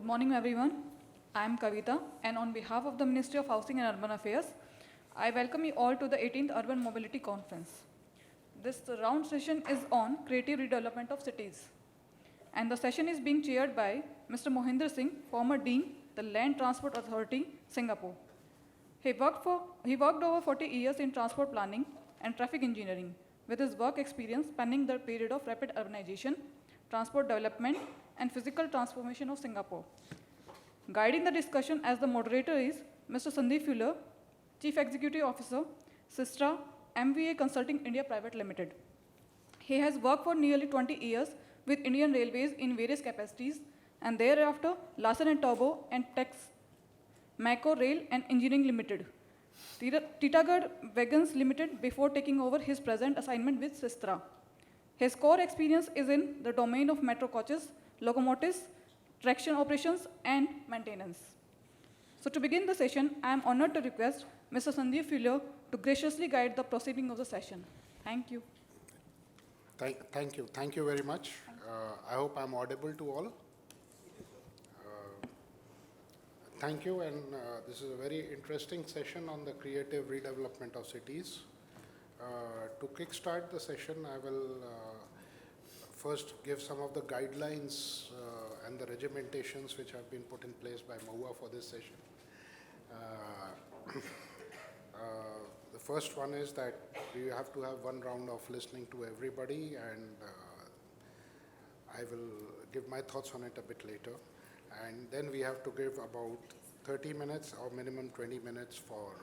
morning, everyone. I am Kavita, and on behalf of the Ministry of Housing and Urban Affairs, I welcome you all to the 18th Urban Mobility Conference. This round session is on creative redevelopment of cities. And the session is being chaired by Mr. Mohinder Singh, former Dean, the Land Transport Authority, Singapore. He worked over 40 years in transport planning and traffic engineering, with his work experience spanning the period of rapid urbanization, transport development, and physical transformation of Singapore. Guiding the discussion as the moderator is Mr. Sandeep Fuller, Chief Executive Officer, Sistra, MVA Consulting India Private Limited. He has worked for nearly 20 years with Indian Railways in various capacities, and thereafter Larsen & Toubro and Tex, Macro Rail and Engineering Limited, Titagarh Wagons Limited before taking over his present assignment with Sistra. His core experience is in the domain of metro coaches, locomotives, traction operations, and maintenance. So to begin the session, I am honored to request Mr. Sandeep Fuller to graciously guide the proceeding of the session. Thank you. Thank you. Thank you very much. I hope I'm audible to all. Thank you, and this is a very interesting session on the creative redevelopment of cities. To kickstart the session, I will first give some of the guidelines and the regimentations which have been put in place by MoHUA for this session. The first one is that we have to have one round of listening to everybody, and I will give my thoughts on it a bit later. And then we have to give about 30 minutes or minimum 20 minutes for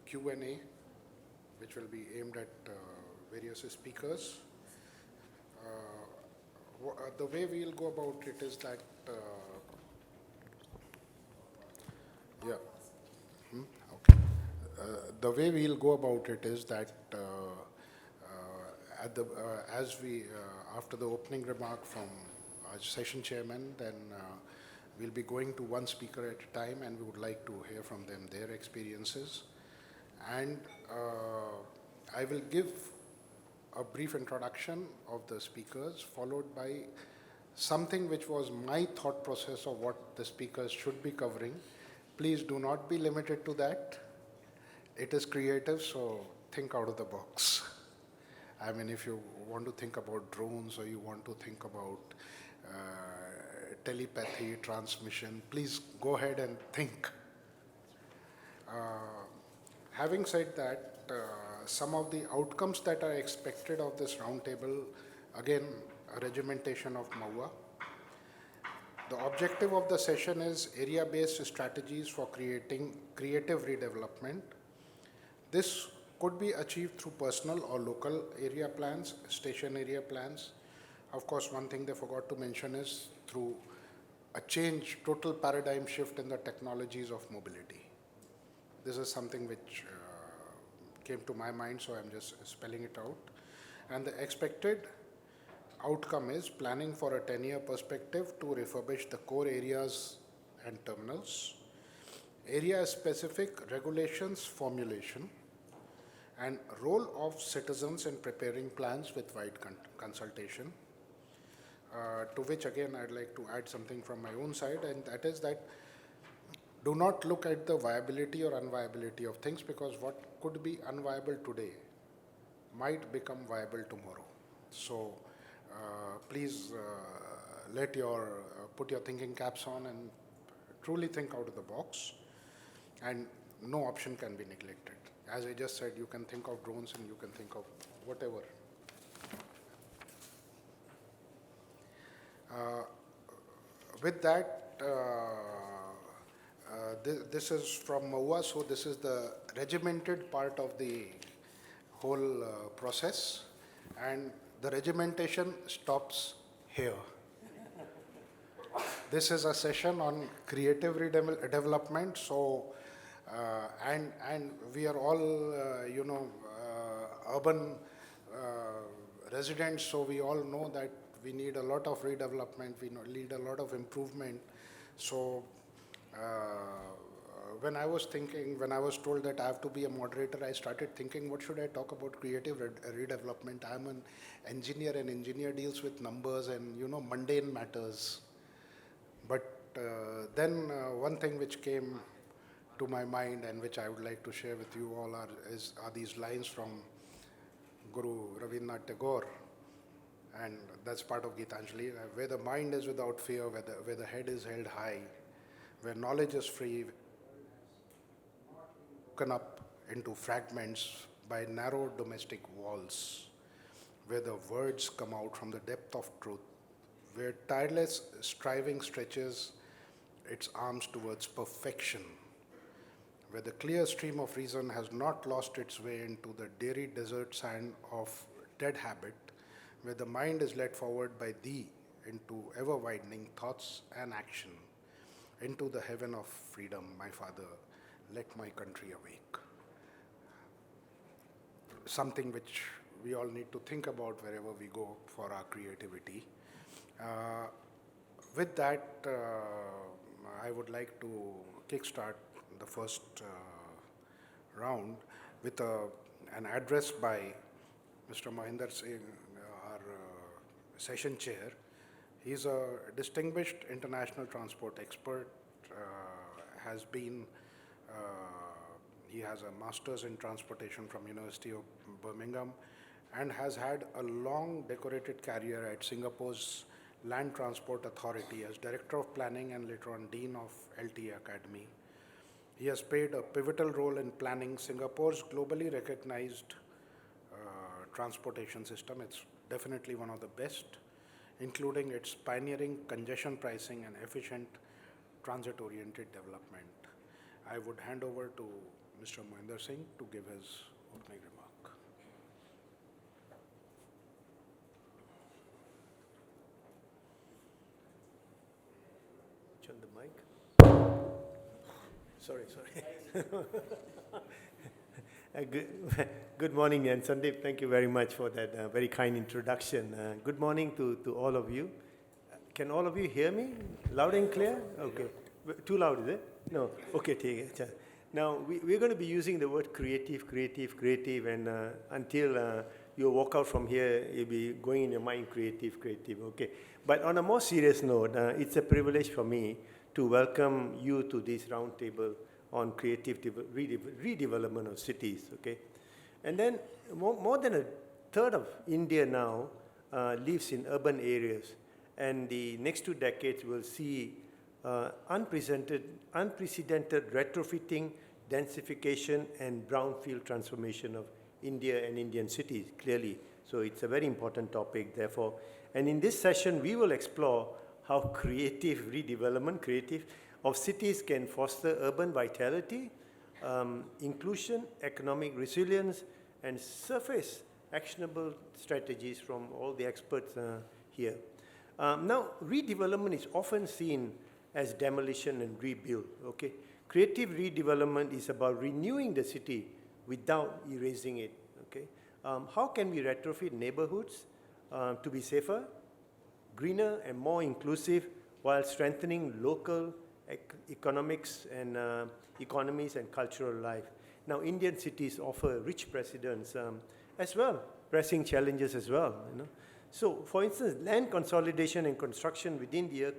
Q&A, which will be aimed at various speakers. The way we'll go about it is that, the way we'll go about it is that after the opening remark from our session chairman, then we'll be going to one speaker at a time, and we would like to hear from them their experiences. And I will give a brief introduction of the speakers, followed by something which was my thought process of what the speakers should be covering. Please do not be limited to that. It is creative, so think out of the box. I mean, if you want to think about drones or you want to think about telepathy, transmission, please go ahead and think. Having said that, some of the outcomes that are expected of this roundtable, again, a regimentation of MoHUA. The objective of the session is area-based strategies for creating creative redevelopment. This could be achieved through personal or local area plans, station area plans. Of course, one thing they forgot to mention is through a change, total paradigm shift in the technologies of mobility. This is something which came to my mind, so I'm just spelling it out. And the expected outcome is planning for a 10-year perspective to refurbish the core areas and terminals, area-specific regulations formulation, and role of citizens in preparing plans with wide consultation, to which again I'd like to add something from my own side, and that is that do not look at the viability or unviability of things, because what could be unviable today might become viable tomorrow. So please put your thinking caps on and truly think out of the box, and no option can be neglected. As I just said, you can think of drones and you can think of whatever. With that, this is from MoHUA, so this is the regimented part of the whole process, and the regimentation stops here. This is a session on creative redevelopment, so and we are all urban residents, so we all know that we need a lot of redevelopment, we need a lot of improvement. So when I was told that I have to be a moderator, I started thinking, what should I talk about creative redevelopment? I'm an engineer, and engineer deals with numbers and, mundane matters. But then one thing which came to my mind and which I would like to share with you all are these lines from Guru Rabindranath Tagore, and that's part of Gitanjali, where the mind is without fear, where the head is held high, where knowledge is free, broken up into fragments by narrow domestic walls, where the words come out from the depth of truth, where tireless striving stretches its arms towards perfection, where the clear stream of reason has not lost its way into the dreary desert sand of dead habit, where the mind is led forward by thee into ever-widening thoughts and action, into the heaven of freedom, my Father, let my country awake. Something which we all need to think about wherever we go for our creativity. With that, I would like to kickstart the first round with an address by Mr. Mahinder Singh, our session chair. He's a distinguished international transport expert, he has a master's in transportation from University of Birmingham and has had a long decorated career at Singapore's Land Transport Authority as Director of Planning and later on Dean of LTA Academy. He has played a pivotal role in planning Singapore's globally recognized transportation system. It's definitely one of the best, including its pioneering congestion pricing and efficient transit-oriented development. I would hand over to Mr. Mahinder Singh to give his opening remark. Turn the mic. Sorry. Good morning, and Sandeep, thank you very much for that very kind introduction. Good morning to all of you. Can all of you hear me? Loud and clear? Okay. Too loud, is it? No. Okay, take it. Now, we're going to be using the word creative, and until you walk out from here, you'll be going in your mind, creative, okay. But on a more serious note, it's a privilege for me to welcome you to this roundtable on creative redevelopment of cities, okay. And then more than a third of India now lives in urban areas, and the next 2 decades will see unprecedented retrofitting, densification, and brownfield transformation of India and Indian cities, clearly. So it's a very important topic, therefore. And in this session, we will explore how creative redevelopment of cities can foster urban vitality, inclusion, economic resilience, and surface actionable strategies from all the experts here. Now, redevelopment is often seen as demolition and rebuild, okay? Creative redevelopment is about renewing the city without erasing it, okay? How can we retrofit neighborhoods to be safer, greener, and more inclusive while strengthening local economics and economies and cultural life? Now, Indian cities offer rich precedents as well, pressing challenges as well, you know? So, for instance, land consolidation and construction within the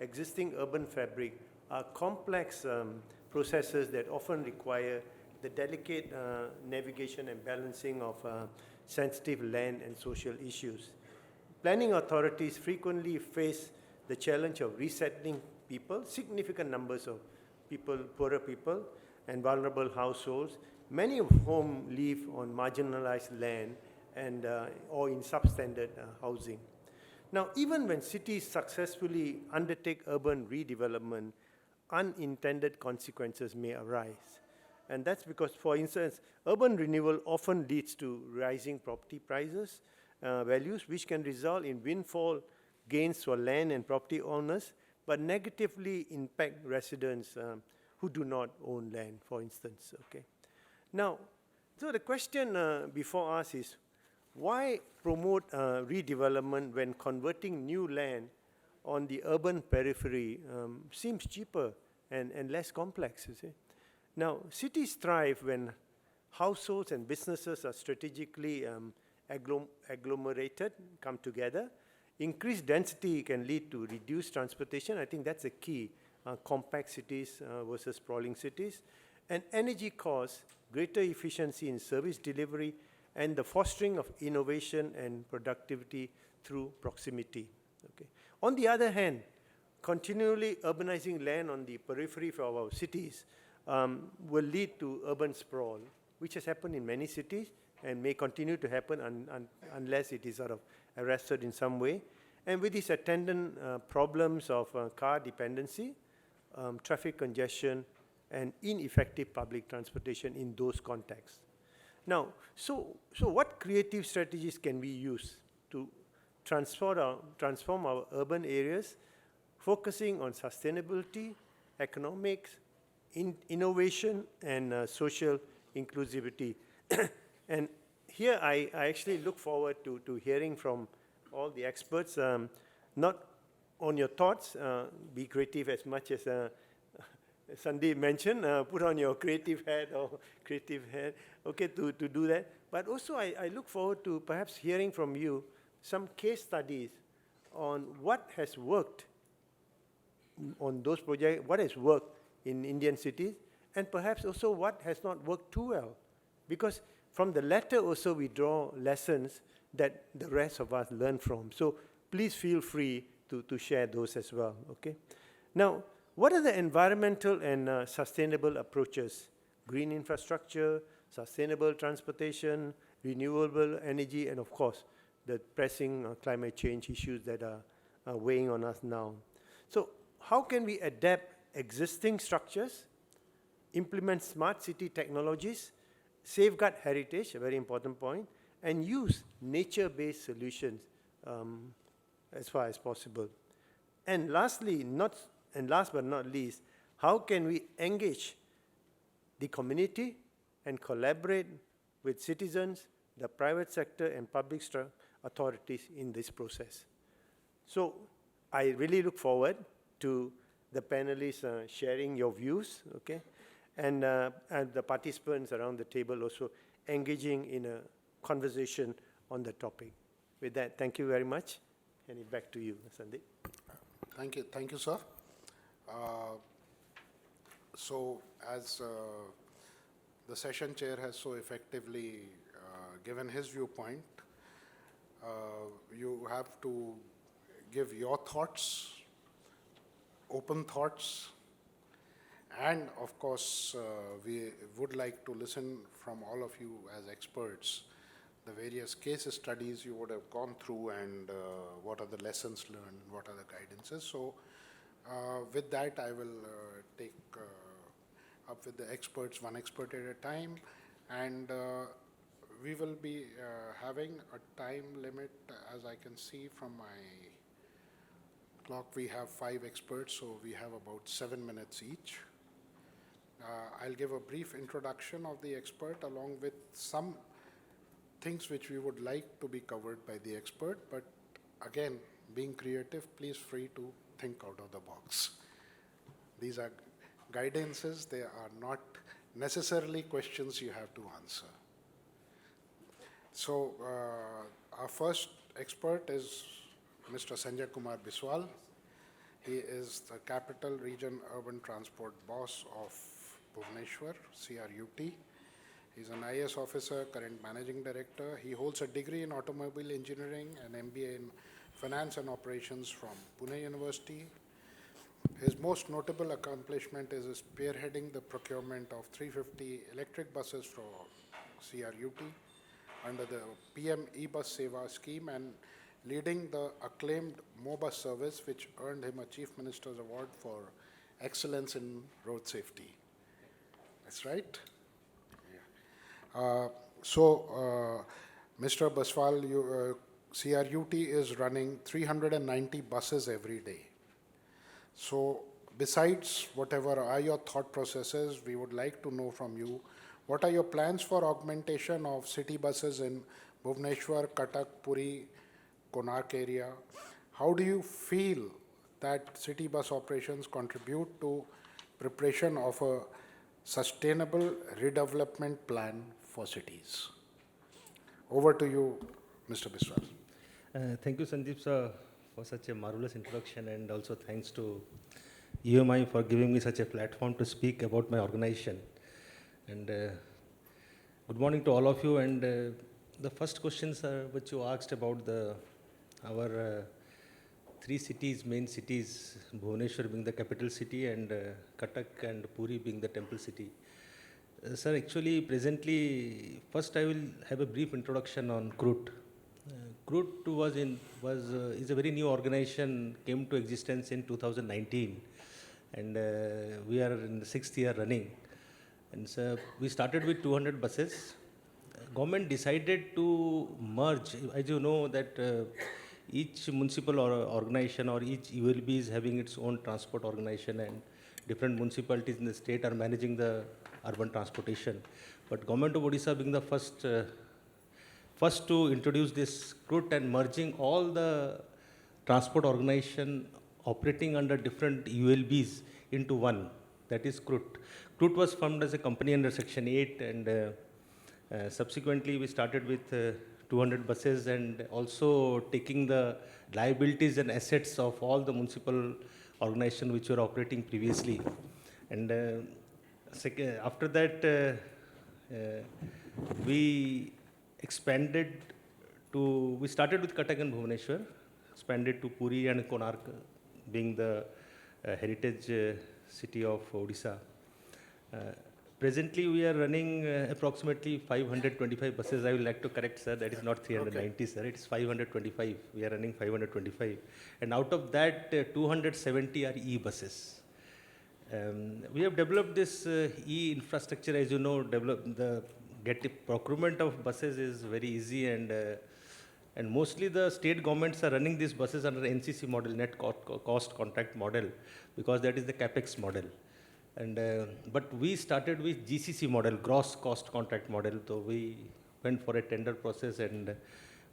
existing urban fabric are complex processes that often require the delicate navigation and balancing of sensitive land and social issues. Planning authorities frequently face the challenge of resettling people, significant numbers of people, poorer people, and vulnerable households, many of whom live on marginalized land and or in substandard housing. Now, even when cities successfully undertake urban redevelopment, unintended consequences may arise. And that's because, for instance, urban renewal often leads to rising property prices, values, which can result in windfall gains for land and property owners, but negatively impact residents who do not own land, for instance, okay? Now, so the question before us is, why promote redevelopment when converting new land on the urban periphery seems cheaper and less complex, you see? Now, cities thrive when households and businesses are strategically agglomerated, come together Increased density can lead to reduced transportation. I think that's the key. Compact cities versus sprawling cities. And energy costs, greater efficiency in service delivery, and the fostering of innovation and productivity through proximity. Okay. On the other hand, continually urbanizing land on the periphery of our cities will lead to urban sprawl, which has happened in many cities and may continue to happen unless it is sort of arrested in some way. And with these attendant problems of car dependency, traffic congestion, and ineffective public transportation in those contexts. Now, so what creative strategies can we use to transform our urban areas, focusing on sustainability, economics, innovation, and social inclusivity? And here I actually look forward to hearing from all the experts, not on your thoughts, be creative as much as Sandeep mentioned, put on your creative hat or creative hat, okay, to do that. But also I look forward to perhaps hearing from you some case studies on what has worked on those projects, what has worked in Indian cities, and perhaps also what has not worked too well. Because from the latter also we draw lessons that the rest of us learn from. So please feel free to share those as well, okay? Now, what are the environmental and sustainable approaches? Green infrastructure, sustainable transportation, renewable energy, and of course, the pressing climate change issues that are weighing on us now. So how can we adapt existing structures, implement smart city technologies, safeguard heritage, a very important point, and use nature-based solutions as far as possible? And lastly, last but not least, how can we engage the community and collaborate with citizens, the private sector, and public authorities in this process? So I really look forward to the panelists sharing your views, okay? And the participants around the table also engaging in a conversation on the topic. With that, thank you very much. And it back to you, Sandeep. Thank you, sir. So as the session chair has so effectively given his viewpoint, you have to give your thoughts, open thoughts, and of course we would like to listen from all of you as experts, the various case studies you would have gone through, and what are the lessons learned, what are the guidances. So with that, I will take up with the experts, one expert at a time, and we will be having a time limit. As I can see from my clock, we have 5 experts, so we have about 7 minutes each. I'll give a brief introduction of the expert along with some things which we would like to be covered by the expert, but again, being creative, please free to think out of the box. These are guidances, they are not necessarily questions you have to answer. So our first expert is Mr. Sanjay Kumar Biswal. He is the Capital Region Urban Transport Boss of Bhubaneswar, CRUT. He's an IAS officer, current managing director. He holds a degree in automobile engineering and MBA in finance and operations from Pune University. His most notable accomplishment is spearheading the procurement of 350 electric buses for CRUT under the PM E-Bus Seva scheme and leading the acclaimed MoBus service, which earned him a Chief Minister's Award for excellence in road safety. That's right? Yeah. Mr. Baswal, CRUT is running 390 buses every day. So besides whatever are your thought processes, we would like to know from you, what are your plans for augmentation of city buses in Bhubaneswar, Cuttack, Puri, Konark area? How do you feel that city bus operations contribute to preparation of a sustainable redevelopment plan for cities? Over to you, Mr. Biswal. Thank you, Sandeep sir, for such a marvelous introduction, and also thanks to UMI for giving me such a platform to speak about my organization. And good morning to all of you. And the first questions which you asked about our three cities, main cities, Bhubaneswar being the capital city, and Cuttack and Puri being the temple city. Sir, actually, presently, first I will have a brief introduction on CRUT. CRUT is a very new organization, came to existence in 2019, and we are in the 6th year running. And so we started with 200 buses. Government decided to merge. As you know that each municipal organization or each ULB is having its own transport organization, and different municipalities in the state are managing the urban transportation. But Government of Odisha being the first to introduce this CRUT and merging all the transport organization operating under different ULBs into one, that is CRUT. CRUT was formed as a company under Section 8, and subsequently we started with 200 buses, and also taking the liabilities and assets of all the municipal organizations which were operating previously. And after that, we expanded to, we started with Cuttack and Bhubaneswar, expanded to Puri and Konark, being the heritage city of Odisha. Presently, we are running approximately 525 buses. I would like to correct, sir, that is not 390, sir, it is 525. We are running 525. And out of that, 270 are e-buses. We have developed this e-infrastructure. As you know, procurement of buses is very easy, and mostly the state governments are running these buses under NCC model, net cost contract model, because that is the capex model. And but we started with GCC model, gross cost contract model. So we went for a tender process and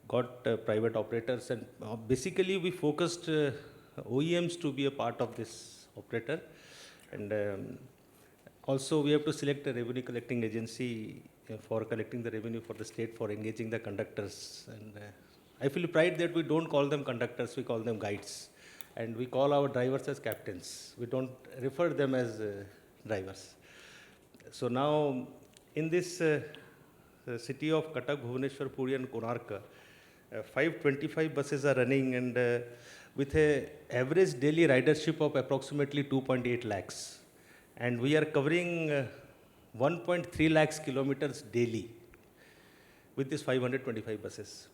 got private operators, and basically we focused OEMs to be a part of this operator. And also we have to select a revenue collecting agency for collecting the revenue for the state for engaging the conductors. And I feel pride that we don't call them conductors, we call them guides. And we call our drivers as captains. We don't refer them as drivers. So now in this city of Cuttack, Bhubaneswar, Puri and Konark, 525 buses are running, and with a average daily ridership of approximately 2.8 lakhs. And we are covering 1.3 lakhs kilometers daily with these 525 buses.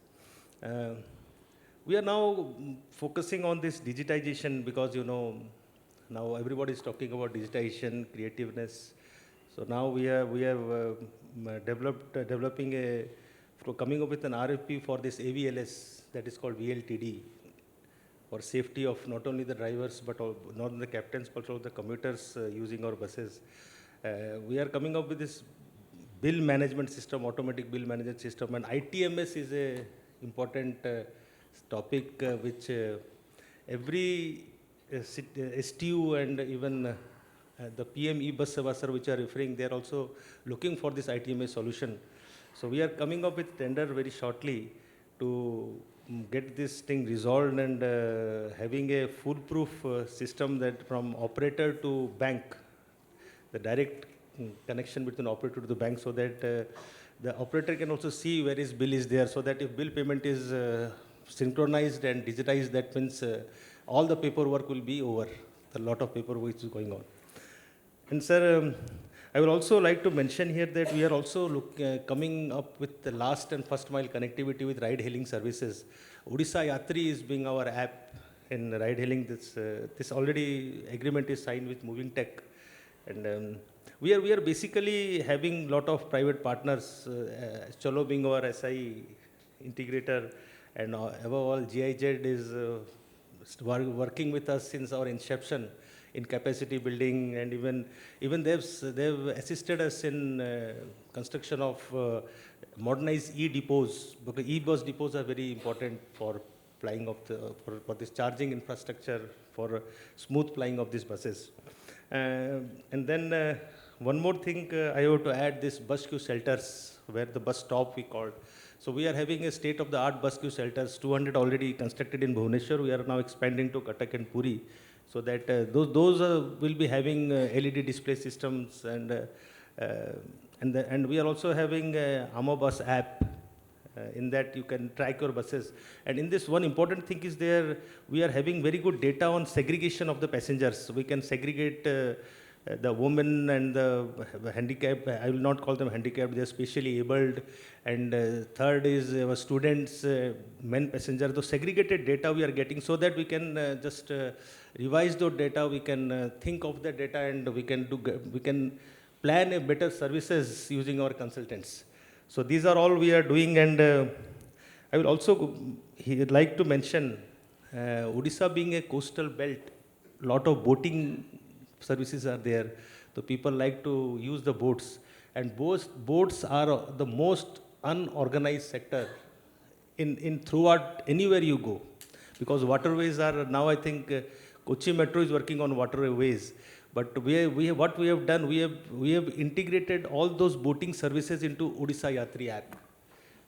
We are now focusing on this digitization, because you know now everybody is talking about digitization, creativeness. So now we have coming up with an RFP for this AVLS, that is called VLTD, for safety of not only the drivers but not only the captains but also the commuters using our buses. We are coming up with this bill management system, automatic bill management system, and ITMS is a important topic which every STU and even the PM e-bus Seva sir, which are referring, they are also looking for this ITMS solution. So we are coming up with tender very shortly to get this thing resolved, and having a foolproof system that from operator to bank, the direct connection between operator to the bank, so that the operator can also see where his bill is there, so that if bill payment is synchronized and digitized, that means all the paperwork will be over, a lot of paperwork is going on. And sir, I would also like to mention here that we are also coming up with the last and first mile connectivity with ride-hailing services. Odisha Yatri is being our app in ride-hailing. This already agreement is signed with Moving Tech, and we are basically having lot of private partners. Chalo being our SI integrator, and above all GIZ is working with us since our inception in capacity building, and even they've assisted us in construction of modernized e-depots, because e-bus depots are very important for flying of for this charging infrastructure, for smooth flying of these buses. And then one more thing I have to add, this bus queue shelters, where the bus stop we called. So we are having a state-of-the-art bus queue shelters, 200 already constructed in Bhubaneswar. We are now expanding to Cuttack and Puri, so that those will be having LED display systems, and we are also having Amo Bus app. In that you can track your buses. And in this, one important thing is there, we are having very good data on segregation of the passengers. We can segregate the women and the handicapped. I will not call them handicapped, they are specially abled. And third is our students, men passenger. Those segregated data we are getting, so that we can just revise those data, we can think of the data, and we can plan a better services using our consultants. So these are all we are doing, and I will also like to mention Odisha being a coastal belt, lot of boating services are there. So people like to use the boats, and boats are the most unorganized sector in throughout anywhere you go, because waterways are now, I think Kochi Metro is working on waterways. But what we have done, we have integrated all those boating services into Odisha Yatri app.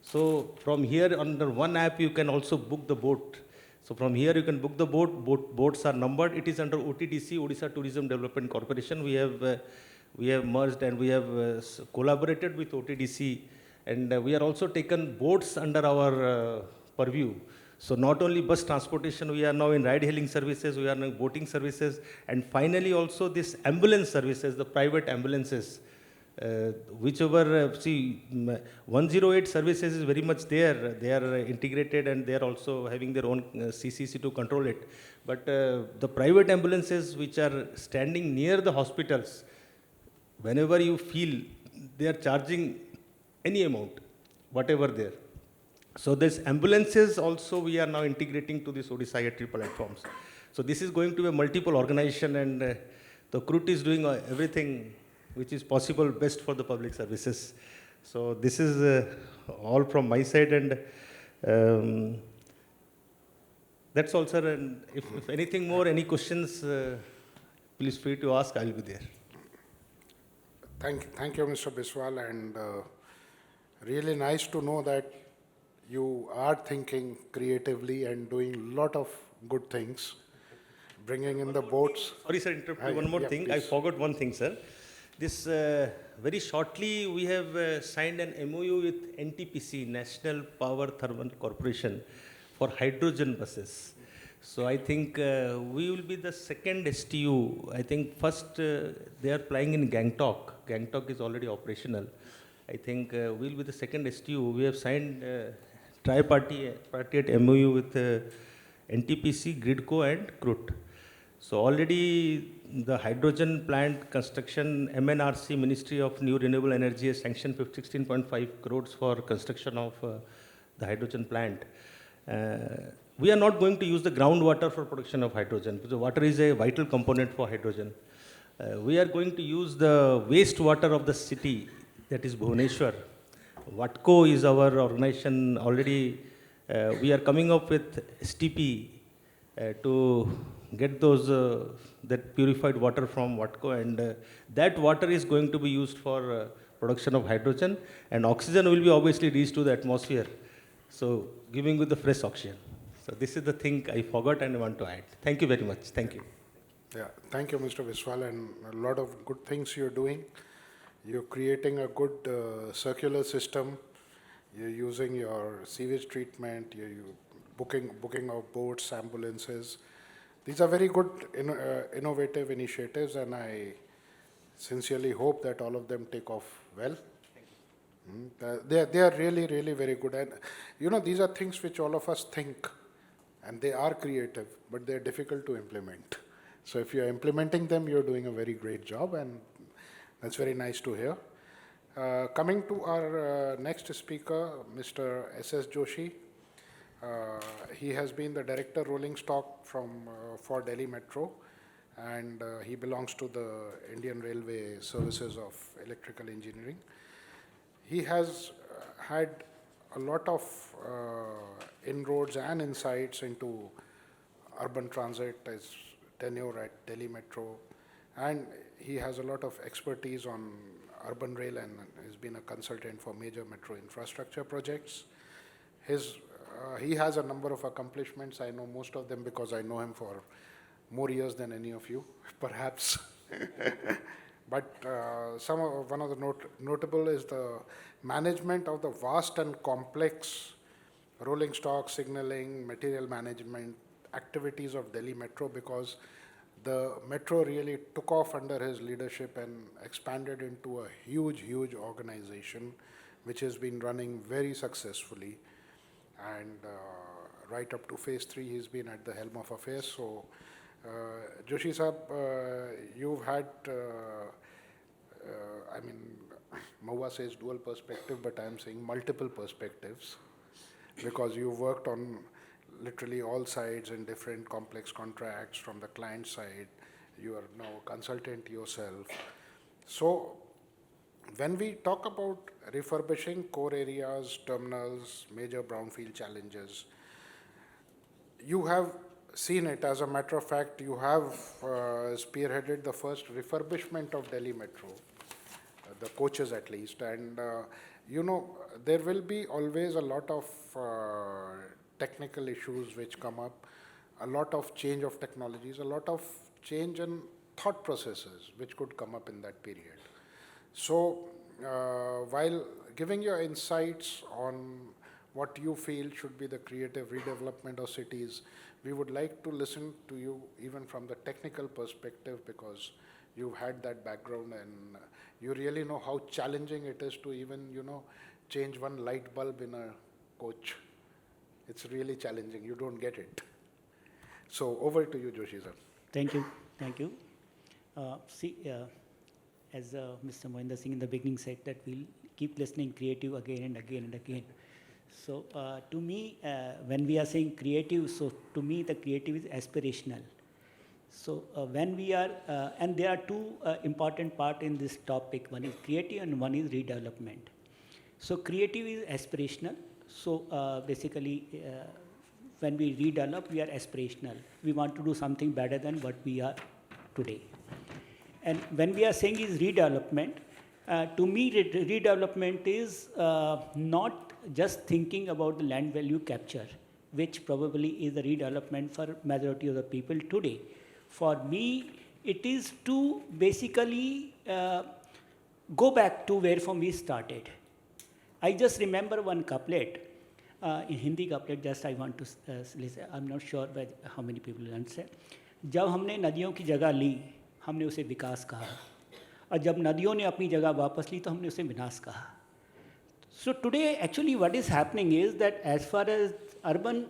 So from here, under one app, you can also book the boat. So from here, you can book the boats are numbered. It is under OTDC, Odisha Tourism Development Corporation. We have merged, and we have collaborated with OTDC, and we are also taken boats under our purview. So not only bus transportation, we are now in ride-hailing services, we are now boating services, and finally also this ambulance services, the private ambulances, whichever, 108 services is very much there. They are integrated, and they are also having their own CCC to control it. But the private ambulances which are standing near the hospitals, whenever you feel, they are charging any amount, whatever there. So this ambulances also we are now integrating to this Odisha Yatri platforms. So this is going to be a multiple organization, and the CRUT is doing everything which is possible best for the public services. So this is all from my side, and that's all, sir. And if anything more, any questions, please free to ask, I'll be there. Thank you, Mr. Biswal, and really nice to know that you are thinking creatively and doing a lot of good things, bringing in the boats. Sorry, sir, interrupt. One more thing. Please. I forgot one thing, sir. This very shortly we have signed an MOU with NTPC, National Power Thermal Corporation, for hydrogen buses. So I think we will be the second STU. I think first they are flying in Gangtok. Gangtok is already operational. I think we will be the second STU. We have signed tripartite MOU with NTPC, Gridco, and CRUT. So already the hydrogen plant construction, MNRC, Ministry of New Renewable Energy, has sanctioned 16.5 crores for construction of the hydrogen plant. We are not going to use the groundwater for production of hydrogen, because water is a vital component for hydrogen. We are going to use the wastewater of the city, that is Bhubaneswar. WATCO is our organization. Already we are coming up with STP to get those that purified water from WATCO, and that water is going to be used for production of hydrogen, and oxygen will be obviously reached to the atmosphere, so giving with the fresh oxygen. So this is the thing I forgot and I want to add. Thank you very much. Thank you. Yeah, thank you, Mr. Biswal, and a lot of good things you're doing. You're creating a good circular system. You're using your sewage treatment. You're booking of boats, ambulances. These are very good, innovative initiatives, and I sincerely hope that all of them take off well. They are really, really very good. And you know, these are things which all of us think, and they are creative, but they're difficult to implement. So if you're implementing them, you're doing a very great job, and that's very nice to hear. Coming to our next speaker, Mr. S.S. Joshi. He has been the director rolling stock for Delhi Metro, and he belongs to the Indian Railway Services of Electrical Engineering. He has had a lot of inroads and insights into urban transit, his tenure at Delhi Metro, and he has a lot of expertise on Urban Rail and has been a consultant for major metro infrastructure projects. He has a number of accomplishments. I know most of them because I know him for more years than any of you, perhaps. But one of the notable is the management of the vast and complex rolling stock, signaling, material management activities of Delhi Metro, because the metro really took off under his leadership and expanded into a huge, huge organization which has been running very successfully. And right up to phase 3, he's been at the helm of affairs. So, Joshi Saab, you've had, I mean, Mahua says dual perspective, but I'm saying multiple perspectives, because you've worked on literally all sides in different complex contracts from the client side. You are now a consultant yourself. So when we talk about refurbishing core areas, terminals, major brownfield challenges, you have seen it. As a matter of fact, you have spearheaded the first refurbishment of Delhi Metro, the coaches at least. And you know, there will be always a lot of technical issues which come up, a lot of change of technologies, a lot of change in thought processes which could come up in that period. So while giving your insights on what you feel should be the creative redevelopment of cities, we would like to listen to you even from the technical perspective, because you've had that background and you really know how challenging it is to even, you know, change one light bulb in a coach. It's really challenging. You don't get it. So over to you, Joshi sir. Thank you. Thank you. As Mr. Mohinder Singh in the beginning said, that we'll keep listening creative again and again and again. So to me, when we are saying creative, so to me the creative is aspirational. So when we are, and there are two important parts in this topic. One is creative and one is redevelopment. So creative is aspirational. So basically, when we redevelop, we are aspirational. We want to do something better than what we are today. And when we are saying is redevelopment, to me, redevelopment is not just thinking about the land value capture, which probably is the redevelopment for majority of the people today. For me, it is to basically go back to where from we started. I just remember one couplet, in Hindi couplet, just I want to listen. I'm not sure how many people will understand. जब हमने नदियों की जगह ली, हमने उसे विकास कहा, और जब नदियों ने अपनी जगह वापस ली, तो हमने उसे विनाश कहा. So today, actually, what is happening is that as far as urban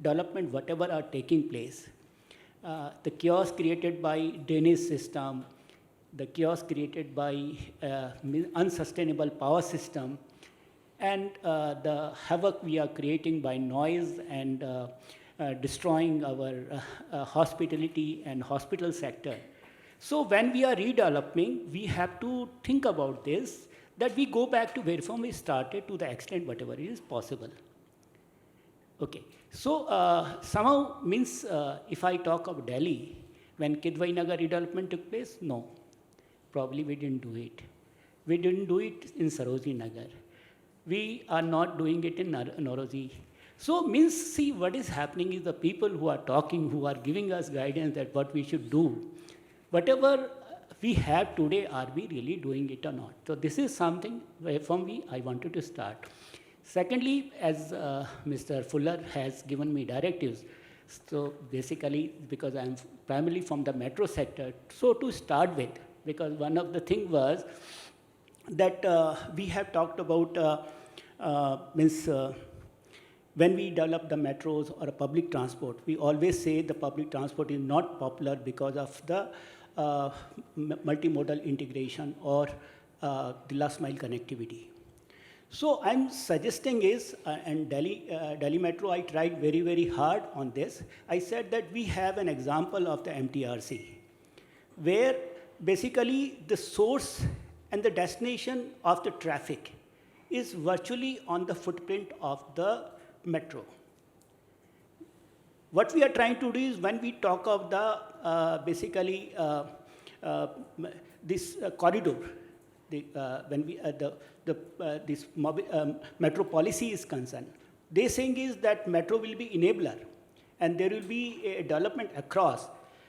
development, whatever are taking place, the chaos created by drainage system, the chaos created by unsustainable power system, and the havoc we are creating by noise and destroying our hospitality and hospital sector. So when we are redeveloping, we have to think about this, that we go back to where from we started to the extent whatever is possible. Okay, so somehow means if I talk of Delhi, when Kidwai Nagar redevelopment took place, no, probably we didn't do it. We didn't do it in Sarojini Nagar. We are not doing it in Nauroji. So means, see, what is happening is the people who are talking, who are giving us guidance that what we should do, whatever we have today, are we really doing it or not? So this is something where from I wanted to start. Secondly, as Mr. Fuller has given me directives, so basically, because I'm primarily from the metro sector, so to start with, because one of the things was that we have talked about when we develop the metros or a public transport, we always say the public transport is not popular because of the multimodal integration or the last mile connectivity. So I'm suggesting is, and Delhi Metro, I tried very, very hard on this. I said that we have an example of the MTRC, where basically the source and the destination of the traffic is virtually on the footprint of the metro. What we are trying to do is, when we talk of the basically this corridor, when we this metro policy is concerned, they saying is that metro will be enabler, and there will be a development across.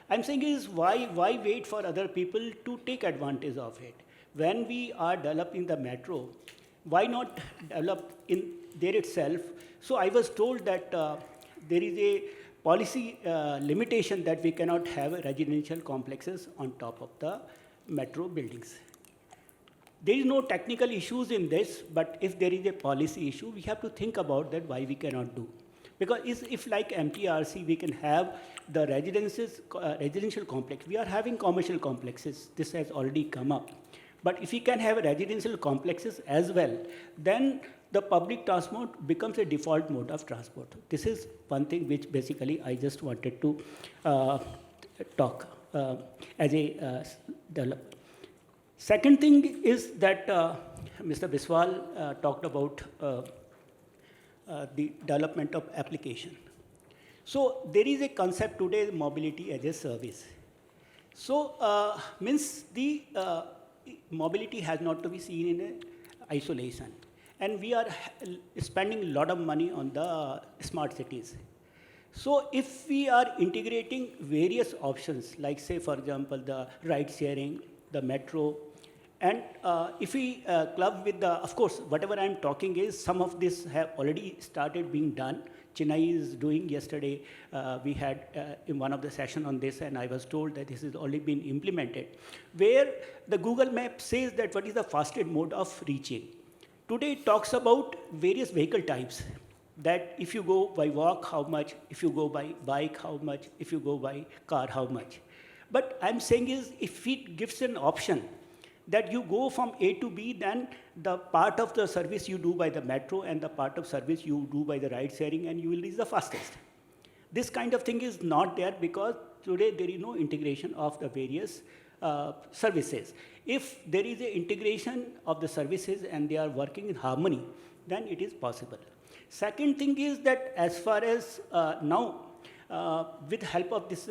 I'm saying is why wait for other people to take advantage of it? When we are developing the metro, why not develop in there itself? So I was told that there is a policy limitation that we cannot have residential complexes on top of the metro buildings. There is no technical issues in this, but if there is a policy issue, we have to think about that why we cannot do. Because if like MTRC, we can have the residential complex. We are having commercial complexes. This has already come up. But if we can have residential complexes as well, then the public transport becomes a default mode of transport. This is one thing which basically I just wanted to talk as a developer. Second thing is that Mr. Biswal talked about the development of application. So there is a concept today, mobility as a service. So means the mobility has not to be seen in isolation. And we are spending a lot of money on the smart cities. So if we are integrating various options, like say, for example, the ride sharing, the metro, and if we club with the, of course, whatever I'm talking is, some of this have already started being done. Chennai is doing yesterday, we had in one of the session on this, and I was told that this has already been implemented, where the Google map says that what is the fastest mode of reaching. Today it talks about various vehicle types, that if you go by walk, how much, if you go by bike, how much, if you go by car, how much. But I'm saying is, if it gives an option that you go from A to B, then the part of the service you do by the metro and the part of service you do by the ride sharing, and you will reach the fastest. This kind of thing is not there because today there is no integration of the various services. If there is an integration of the services and they are working in harmony, then it is possible. Second thing is that as far as now, with help of this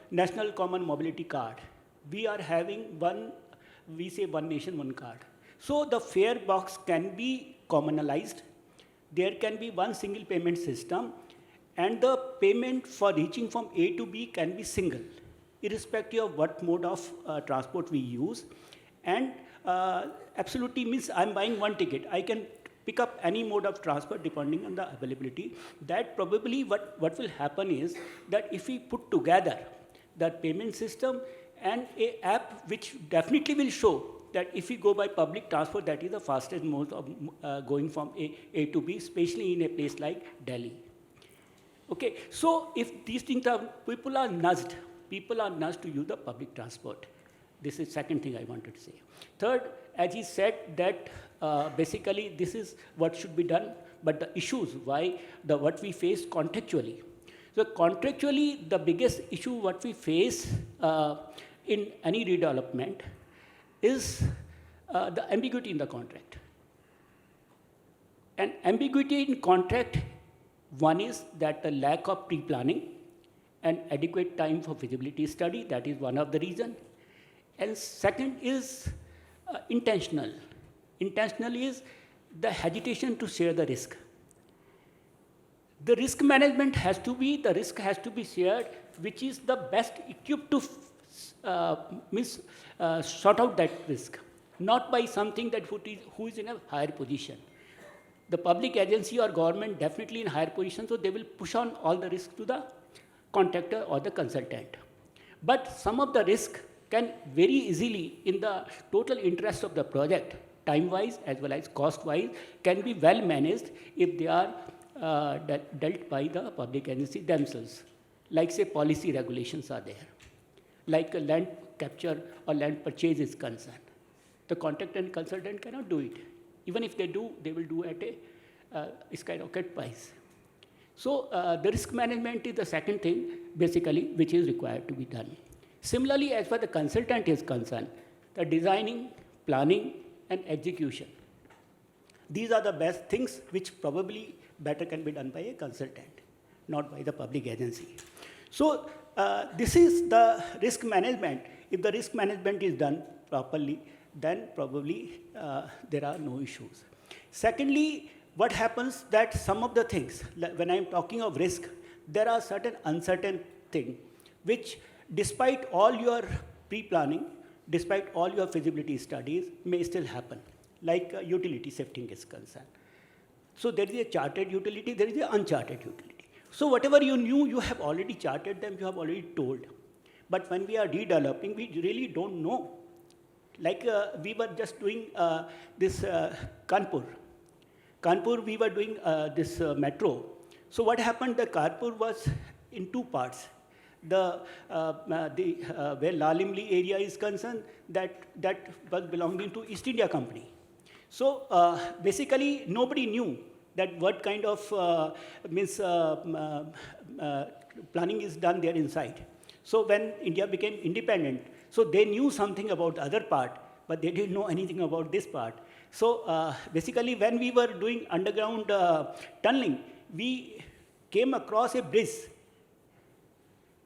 National Common Mobility Card, we are having we say one nation, one card. So the fare box can be commonalized. There can be one single payment system, and the payment for reaching from A to B can be single, irrespective of what mode of transport we use. And absolutely means I'm buying one ticket. I can pick up any mode of transport depending on the availability. That probably what will happen is that if we put together that payment system and an app which definitely will show that if we go by public transport, that is the fastest mode of going from A to B, especially in a place like Delhi. Okay, so if these things are, people are nudged to use the public transport. This is second thing I wanted to say. Third, as he said that basically this is what should be done, but the issues, what we face contractually. So contractually, the biggest issue what we face in any redevelopment is the ambiguity in the contract. And ambiguity in contract, one is that the lack of pre-planning and adequate time for feasibility study, that is one of the reasons. And second is intentional. Intentional is the hesitation to share the risk. The risk management has to be, the risk has to be shared, which is the best equipped to sort out that risk, not by something that who is in a higher position. The public agency or government definitely in higher position, so they will push on all the risk to the contractor or the consultant. But some of the risk can very easily, in the total interest of the project, time-wise as well as cost-wise, can be well managed if they are dealt by the public agency themselves. Like say policy regulations are there. Like a land capture or land purchase is concerned. The contractor and consultant cannot do it. Even if they do, they will do at a skyrocket price. So the risk management is the second thing, basically, which is required to be done. Similarly, as far as the consultant is concerned, the designing, planning, and execution. These are the best things which probably better can be done by a consultant, not by the public agency. So this is the risk management. If the risk management is done properly, then probably there are no issues. Secondly, what happens that some of the things, when I'm talking of risk, there are certain uncertain things which despite all your pre-planning, despite all your feasibility studies, may still happen, like utility shifting is concerned. So there is a charted utility, there is an uncharted utility. So whatever you knew, you have already charted them, you have already told. But when we are redeveloping, we really don't know. Like we were just doing this Kanpur. Kanpur, we were doing this metro. So what happened, the Kanpur was in two parts. Where Lalimli area is concerned, that was belonging to East India Company. So basically, nobody knew that what kind of planning is done there inside. So when India became independent, so they knew something about the other part, but they didn't know anything about this part. So basically, when we were doing underground tunneling, we came across a bridge,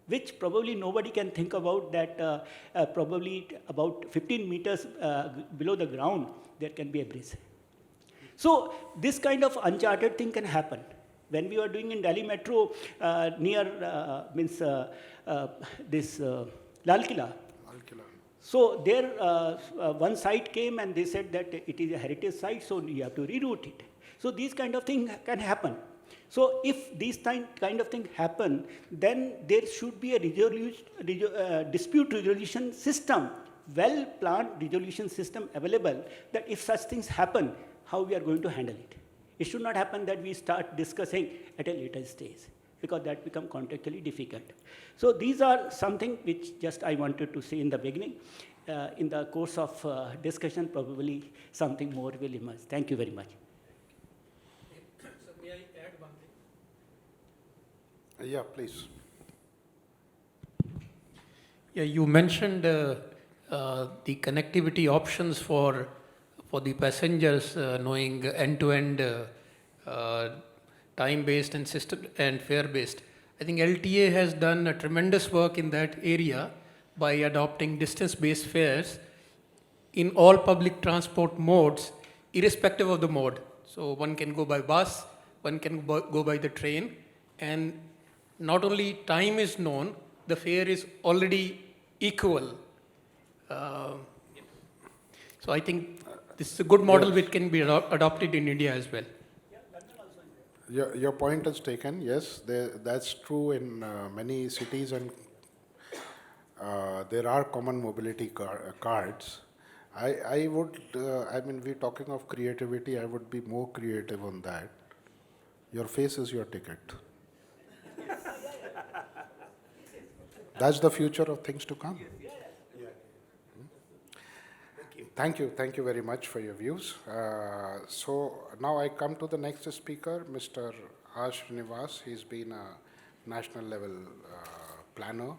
which probably nobody can think about that probably about 15 meters below the ground, there can be a bridge. So this kind of uncharted thing can happen. When we were doing in Delhi Metro near this Lal Killa. So there one site came and they said that it is a heritage site, so you have to reroute it. So these kind of things can happen. So if these kind of things happen, then there should be a dispute resolution system, well-planned resolution system available, that if such things happen, how we are going to handle it. It should not happen that we start discussing at a later stage, because that becomes contractually difficult. So these are something which just I wanted to say in the beginning. In the course of discussion, probably something more will emerge. Thank you very much. So may I add one thing? Yeah, please. Yeah, you mentioned the connectivity options for the passengers, knowing end-to-end time-based and system and fare-based. I think LTA has done a tremendous work in that area by adopting distance-based fares in all public transport modes, irrespective of the mode. So one can go by bus, one can go by the train, and not only time is known, the fare is already equal. So I think this is a good model which can be adopted in India as well. Your point is taken, yes, that's true in many cities, and there are common mobility cards. I would, we're talking of creativity, I would be more creative on that. Your face is your ticket. That's the future of things to come. Thank you very much for your views. So now I come to the next speaker, Mr. R. Srinivas. He's been a national level planner.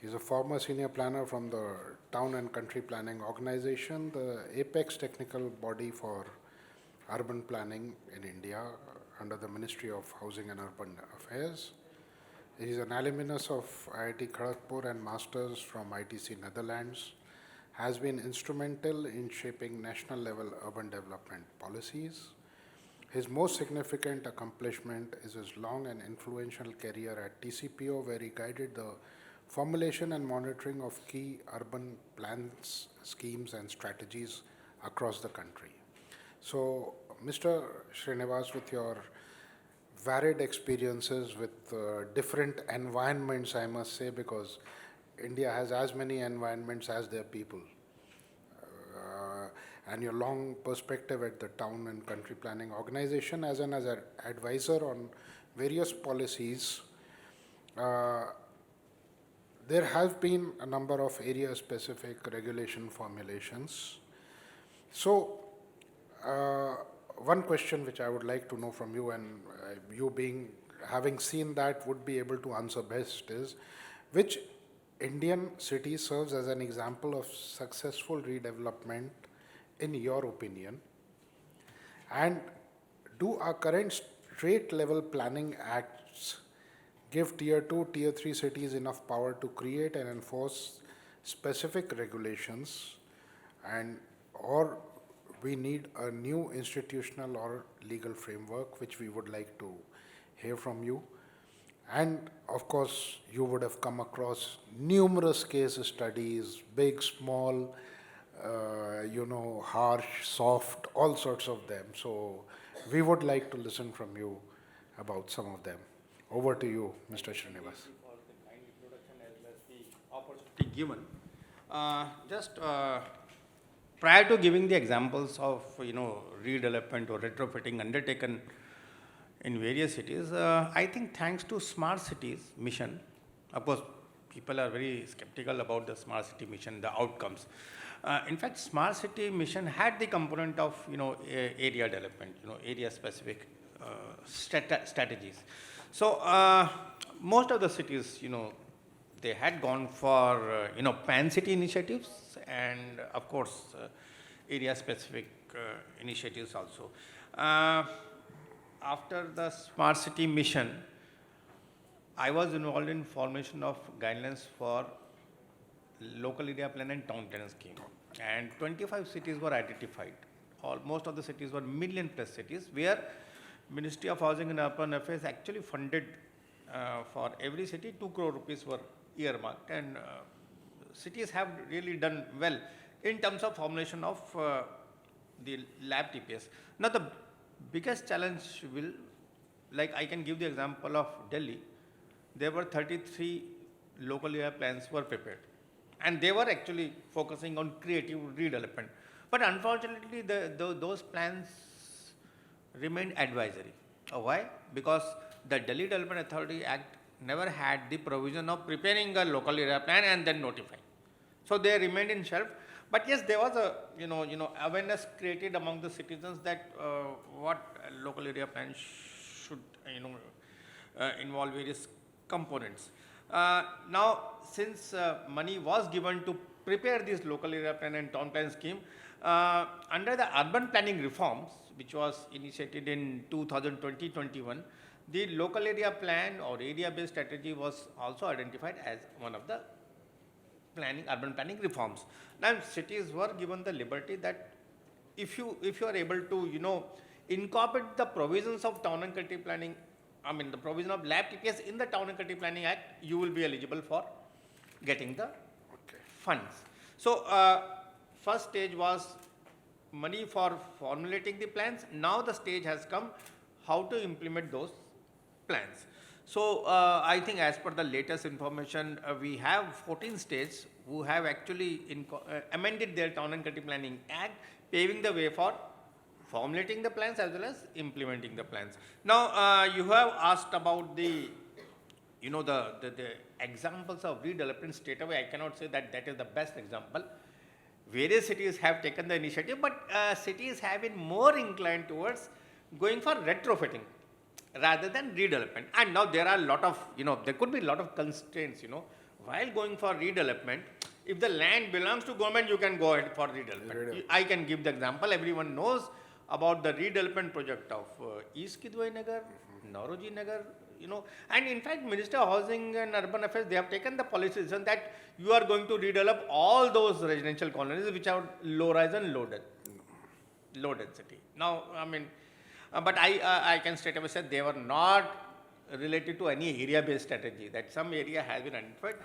He's a former senior planner from the Town and Country Planning Organization, the apex technical body for urban planning in India under the Ministry of Housing and Urban Affairs. He's an alumnus of IIT Kharagpur and masters from ITC Netherlands. Has been instrumental in shaping national level urban development policies. His most significant accomplishment is his long and influential career at TCPO, where he guided the formulation and monitoring of key urban plans, schemes and strategies across the country. So, Mr. Srinivas, with your varied experiences with different environments, I must say, because India has as many environments as their people. And your long perspective at the Town and Country Planning Organization as an advisor on various policies, there have been a number of area-specific regulation formulations. So, one question which I would like to know from you, and you having seen that would be able to answer best, is which Indian city serves as an example of successful redevelopment in your opinion, and do our current state level planning acts give tier 2, tier 3 cities enough power to create and enforce specific regulations and or we need a new institutional or legal framework, which we would like to hear from you. And of course, you would have come across numerous case studies, big, small, harsh, soft, all sorts of them. So we would like to listen from you about some of them. Over to you, Mr. Srinivas. For the kind introduction as well as the opportunity given. Prior to giving the examples of redevelopment or retrofitting undertaken in various cities, I think thanks to Smart Cities mission, of course, people are very skeptical about the Smart City mission, the outcomes. In fact, Smart City mission had the component of area development, area specific strategies. So most of the cities, they had gone for pan city initiatives and of course area specific initiatives also. After the Smart City mission, I was involved in formation of guidelines for local area plan and town plan scheme, and 25 cities were identified. Most of the cities were million plus cities where Ministry of Housing and Urban Affairs actually funded for every city 2 crore rupees were earmarked, and cities have really done well in terms of formulation of the lab TPS. Now the biggest challenge will, like I can give the example of Delhi, there were 33 local area plans were prepared, and they were actually focusing on creative redevelopment. But unfortunately, those plans remained advisory. Why? Because the Delhi Development Authority Act never had the provision of preparing a local area plan and then notifying. So they remained in shelf. But yes, there was a awareness created among the citizens that what local area plan should involve various components. Now, since money was given to prepare this local area plan and town plan scheme, under the urban planning reforms, which was initiated in 2020-21, the local area plan or area-based strategy was also identified as one of the urban planning reforms. Now, cities were given the liberty that if you are able to incorporate the provisions of town and country planning, the provision of lab TPS in the Town and Country Planning Act, you will be eligible for getting the funds. So first stage was money for formulating the plans. Now the stage has come how to implement those plans. So I think as per the latest information, we have 14 states who have actually amended their Town and Country Planning Act, paving the way for formulating the plans as well as implementing the plans. Now you have asked about the the examples of redevelopment straight away. I cannot say that that is the best example. Various cities have taken the initiative, but cities have been more inclined towards going for retrofitting rather than redevelopment. And now there are a lot of, there could be a lot of constraints, while going for redevelopment. If the land belongs to government, you can go ahead for redevelopment. I can give the example. Everyone knows about the redevelopment project of East Kidwai Nagar, Nauroji Nagar, and in fact, Minister of Housing and Urban Affairs, they have taken the policy decision that you are going to redevelop all those residential colonies which are low-rise and low density. Now, but I can straight away say they were not related to any area-based strategy, that some area has been identified.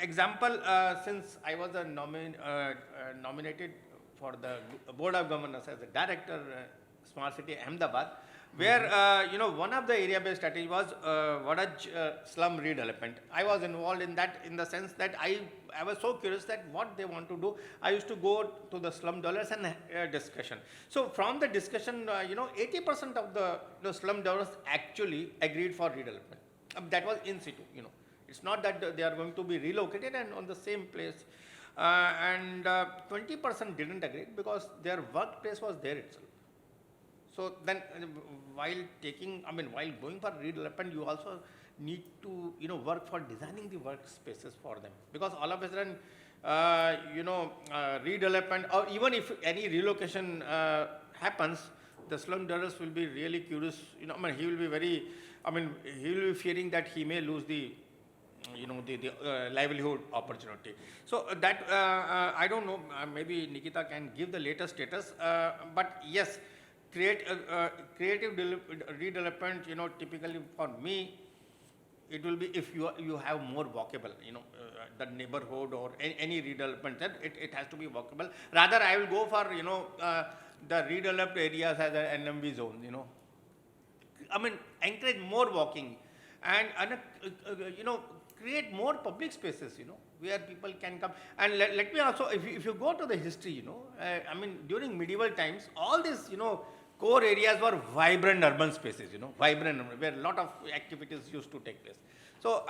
Example, since I was nominated for the Board of Governors as a director, Smart City Ahmedabad, where one of the area-based strategy was Vadaj slum redevelopment. I was involved in that in the sense that I was so curious that what they want to do. I used to go to the slum dwellers and discussion. So from the discussion, 80% of the slum dwellers actually agreed for redevelopment. That was in situ. It's not that they are going to be relocated and on the same place. And 20% didn't agree because their workplace was there itself. So then, while going for redevelopment, you also need to, work for designing the workspaces for them, because all of a sudden, redevelopment, or even if any relocation happens, the slum dwellers will be really curious. He will be very, he will be fearing that he may lose the the livelihood opportunity. So I don't know, maybe Nikita can give the latest status, but yes, creative redevelopment, typically for me, it will be if you have more walkable, the neighborhood or any redevelopment, then it has to be walkable. Rather, I will go for, the redeveloped areas as an NMV zone, I mean, encourage more walking and create more public spaces, where people can come. And let me also, if you go to the history, I mean, during medieval times, all these, core areas were vibrant urban spaces, vibrant, where a lot of activities used to take place. So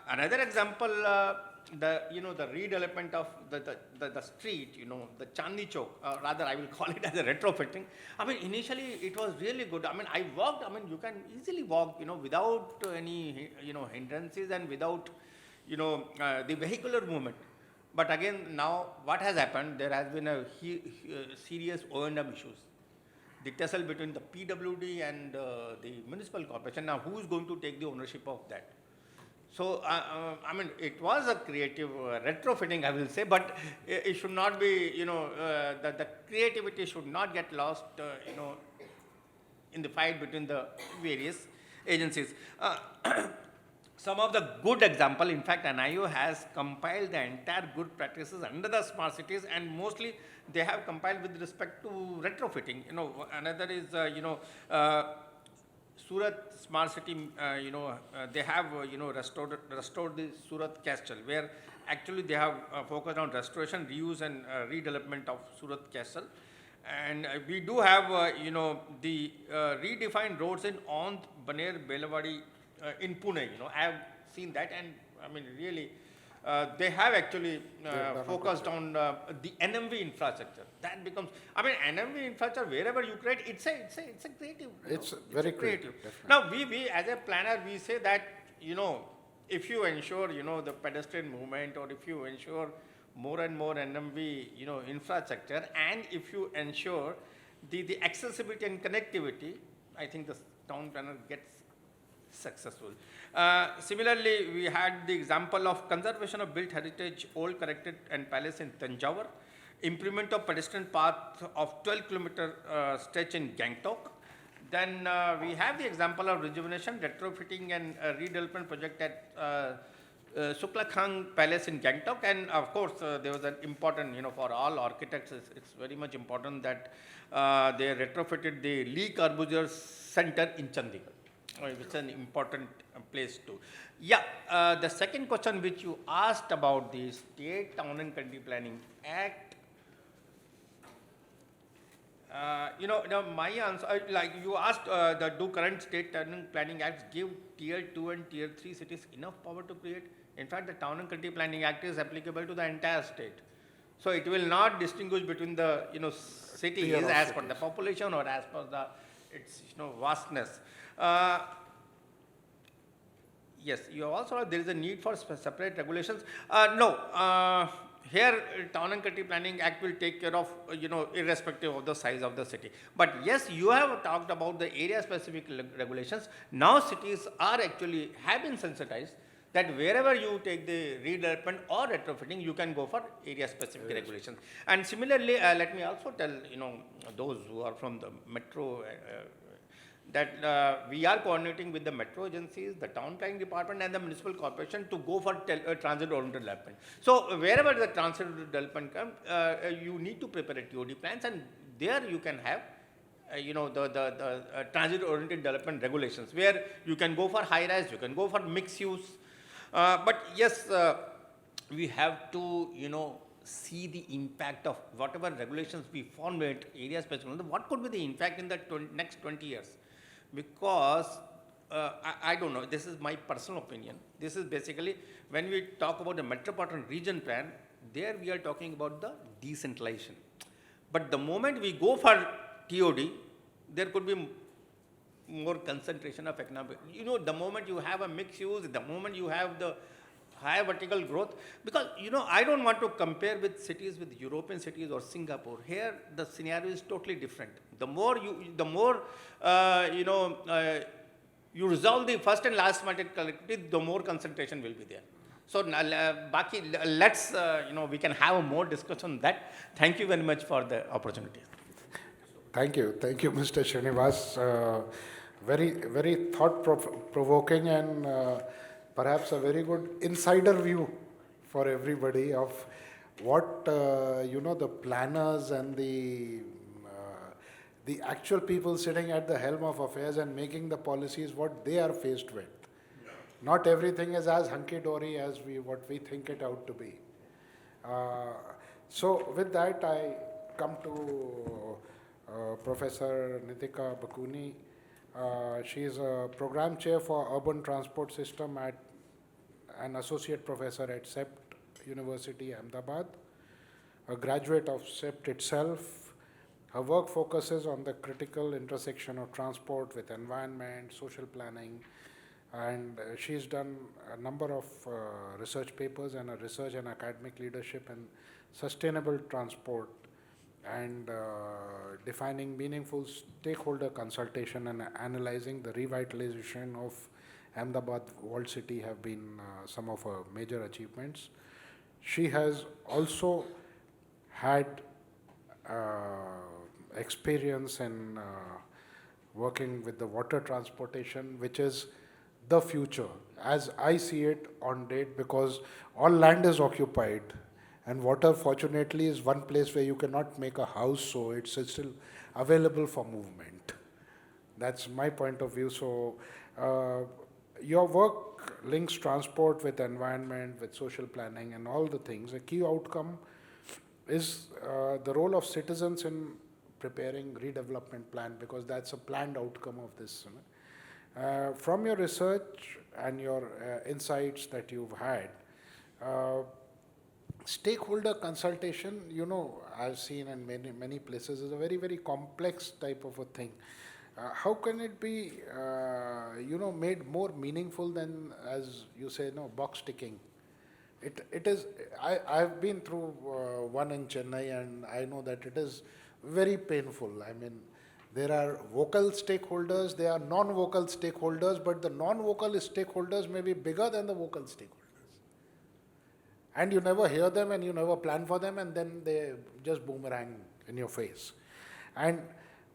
another example, the redevelopment of the street, the Chandni Chowk, rather I will call it as a retrofitting. I mean, initially it was really good. I mean, I walked. I mean, you can easily walk, without any hindrances and without the vehicular movement. But again, now what has happened? There has been a serious O&M issues. The tussle between the PWD and the municipal corporation. Now, who is going to take the ownership of that? So, I mean, it was a creative retrofitting, I will say, but it should not be, the creativity should not get lost, in the fight between the various agencies. Some of the good example, in fact, NIO has compiled the entire good practices under the smart cities, and mostly they have compiled with respect to retrofitting. Another is, Surat Smart City, they have, restored the Surat Castle, where actually they have focused on restoration, reuse and redevelopment of Surat Castle. And we do have, the redefined roads in Ont, Baner, Belawadi in Pune. I have seen that, and I mean, really, they have actually focused on the NMV infrastructure. That becomes, I mean, NMV infrastructure, wherever you create, it's a creative. It's very creative. Now, we as a planner, we say that, if you ensure, the pedestrian movement, or if you ensure more and more NMV, infrastructure, and if you ensure the accessibility and connectivity, I think the town planner gets successful. Similarly, we had the example of conservation of built heritage, old corrected and palace in Tanjavur, improvement of pedestrian path of 12-kilometer stretch in Gangtok. Then we have the example of rejuvenation, retrofitting and redevelopment project at Suklakhang Palace in Gangtok, and of course there was an important, for all architects, it's very much important that they retrofitted the Lee Corbusier Center in Chandigarh, which is an important place too. Yeah, the second question which you asked about the State Town and Country Planning Act, my answer, like you asked, do current State Town and Planning Acts give Tier 2 and Tier 3 cities enough power to create? In fact, the Town and Country Planning Act is applicable to the entire state. So it will not distinguish between the, cities as per the population or as per the, its, vastness. Yes, you also, there is a need for separate regulations. No, here Town and Country Planning Act will take care of, irrespective of the size of the city. But yes, you have talked about the area specific regulations. Now cities are actually, have been sensitized that wherever you take the redevelopment or retrofitting, you can go for area specific regulations. And similarly, let me also tell, those who are from the metro, that we are coordinating with the metro agencies, the town planning department and the municipal corporation to go for transit oriented development. So wherever the transit development comes, you need to prepare a TOD plans, and there you can have the transit oriented development regulations, where you can go for high rise, you can go for mixed use. But yes, we have to, see the impact of whatever regulations we formulate area specific. What could be the impact in the next 20 years? Because I don't know, this is my personal opinion. This is basically, when we talk about the metropolitan region plan, there we are talking about the decentralization. But the moment we go for TOD, there could be more concentration of economic, the moment you have a mixed use, the moment you have the high vertical growth, because, I don't want to compare with cities, with European cities or Singapore. Here, the scenario is totally different. The more you resolve the first and last mile connectivity, the more concentration will be there. So, Baki, let's, we can have a more discussion on that. Thank you very much for the opportunity. Thank you, Mr. Srinivas. Very thought-provoking and perhaps a very good insider view for everybody of what the planners and the actual people sitting at the helm of affairs and making the policies, what they are faced with. Not everything is as hunky-dory as what we think it out to be. So with that, I come to Professor Nitika Bakuni. She is a program chair for urban transport system at an associate professor at CEPT University, Ahmedabad, a graduate of CEPT itself. Her work focuses on the critical intersection of transport with environment, social planning, and she's done a number of research papers and a research and academic leadership in sustainable transport and defining meaningful stakeholder consultation and analyzing the revitalization of Ahmedabad walled city have been some of her major achievements. She has also had experience in working with the water transportation, which is the future, as I see it on date, because all land is occupied and water fortunately is one place where you cannot make a house, so it's still available for movement. That's my point of view. So your work links transport with environment, with social planning and all the things. A key outcome is the role of citizens in preparing redevelopment plan, because that's a planned outcome of this. From your research and your insights that you've had, stakeholder consultation, I've seen in many places, is a very, very complex type of a thing. How can it be, made more meaningful than, as you say, box ticking? It is. I've been through one in Chennai, and I know that it is very painful. I mean, there are vocal stakeholders, there are non-vocal stakeholders, but the non-vocal stakeholders may be bigger than the vocal stakeholders. And you never hear them and you never plan for them, and then they just boomerang in your face. And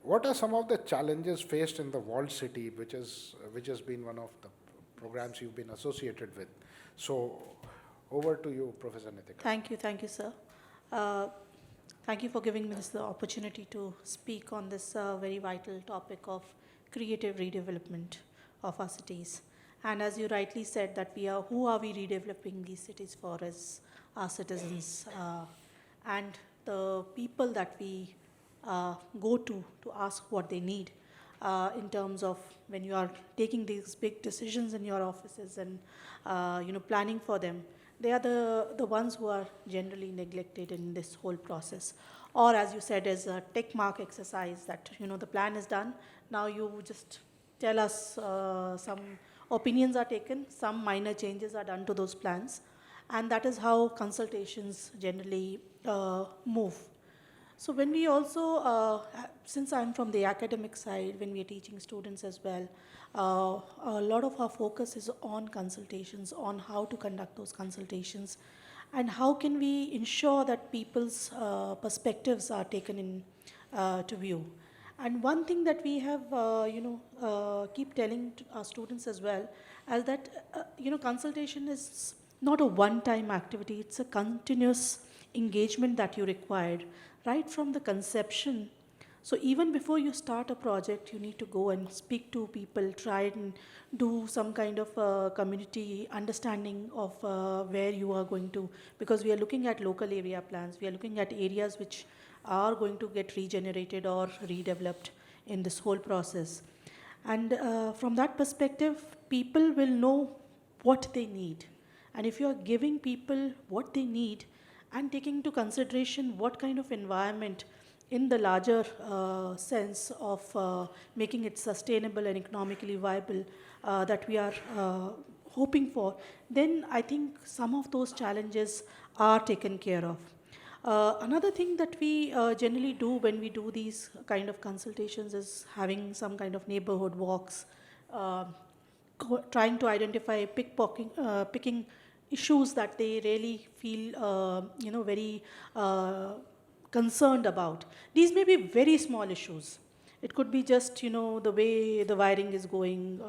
what are some of the challenges faced in the walled city, which has been one of the programs you've been associated with? So over to you, Professor Nitika. Thank you, sir. Thank you for giving me this opportunity to speak on this very vital topic of creative redevelopment of our cities. And as you rightly said, that who are we redeveloping these cities for as our citizens and the people that we go to ask what they need in terms of when you are taking these big decisions in your offices and planning for them. They are the ones who are generally neglected in this whole process. Or as you said, as a tick mark exercise that, the plan is done. Now you just tell us some opinions are taken, some minor changes are done to those plans. And that is how consultations generally move. So when we also, since I'm from the academic side, when we are teaching students as well, a lot of our focus is on consultations, on how to conduct those consultations, and how can we ensure that people's perspectives are taken in to view. And one thing that we have, keep telling to our students as well, is that, consultation is not a one-time activity, it's a continuous engagement that you required, right from the conception. So even before you start a project, you need to go and speak to people, try and do some kind of community understanding of where you are going to, because we are looking at local area plans, we are looking at areas which are going to get regenerated or redeveloped in this whole process. And from that perspective, people will know what they need. And if you are giving people what they need and taking into consideration what kind of environment in the larger sense of making it sustainable and economically viable that we are hoping for, then I think some of those challenges are taken care of. Another thing that we generally do when we do these kind of consultations is having some kind of neighborhood walks, trying to identify, picking issues that they really feel, very concerned about. These may be very small issues. It could be just, the way the wiring is going.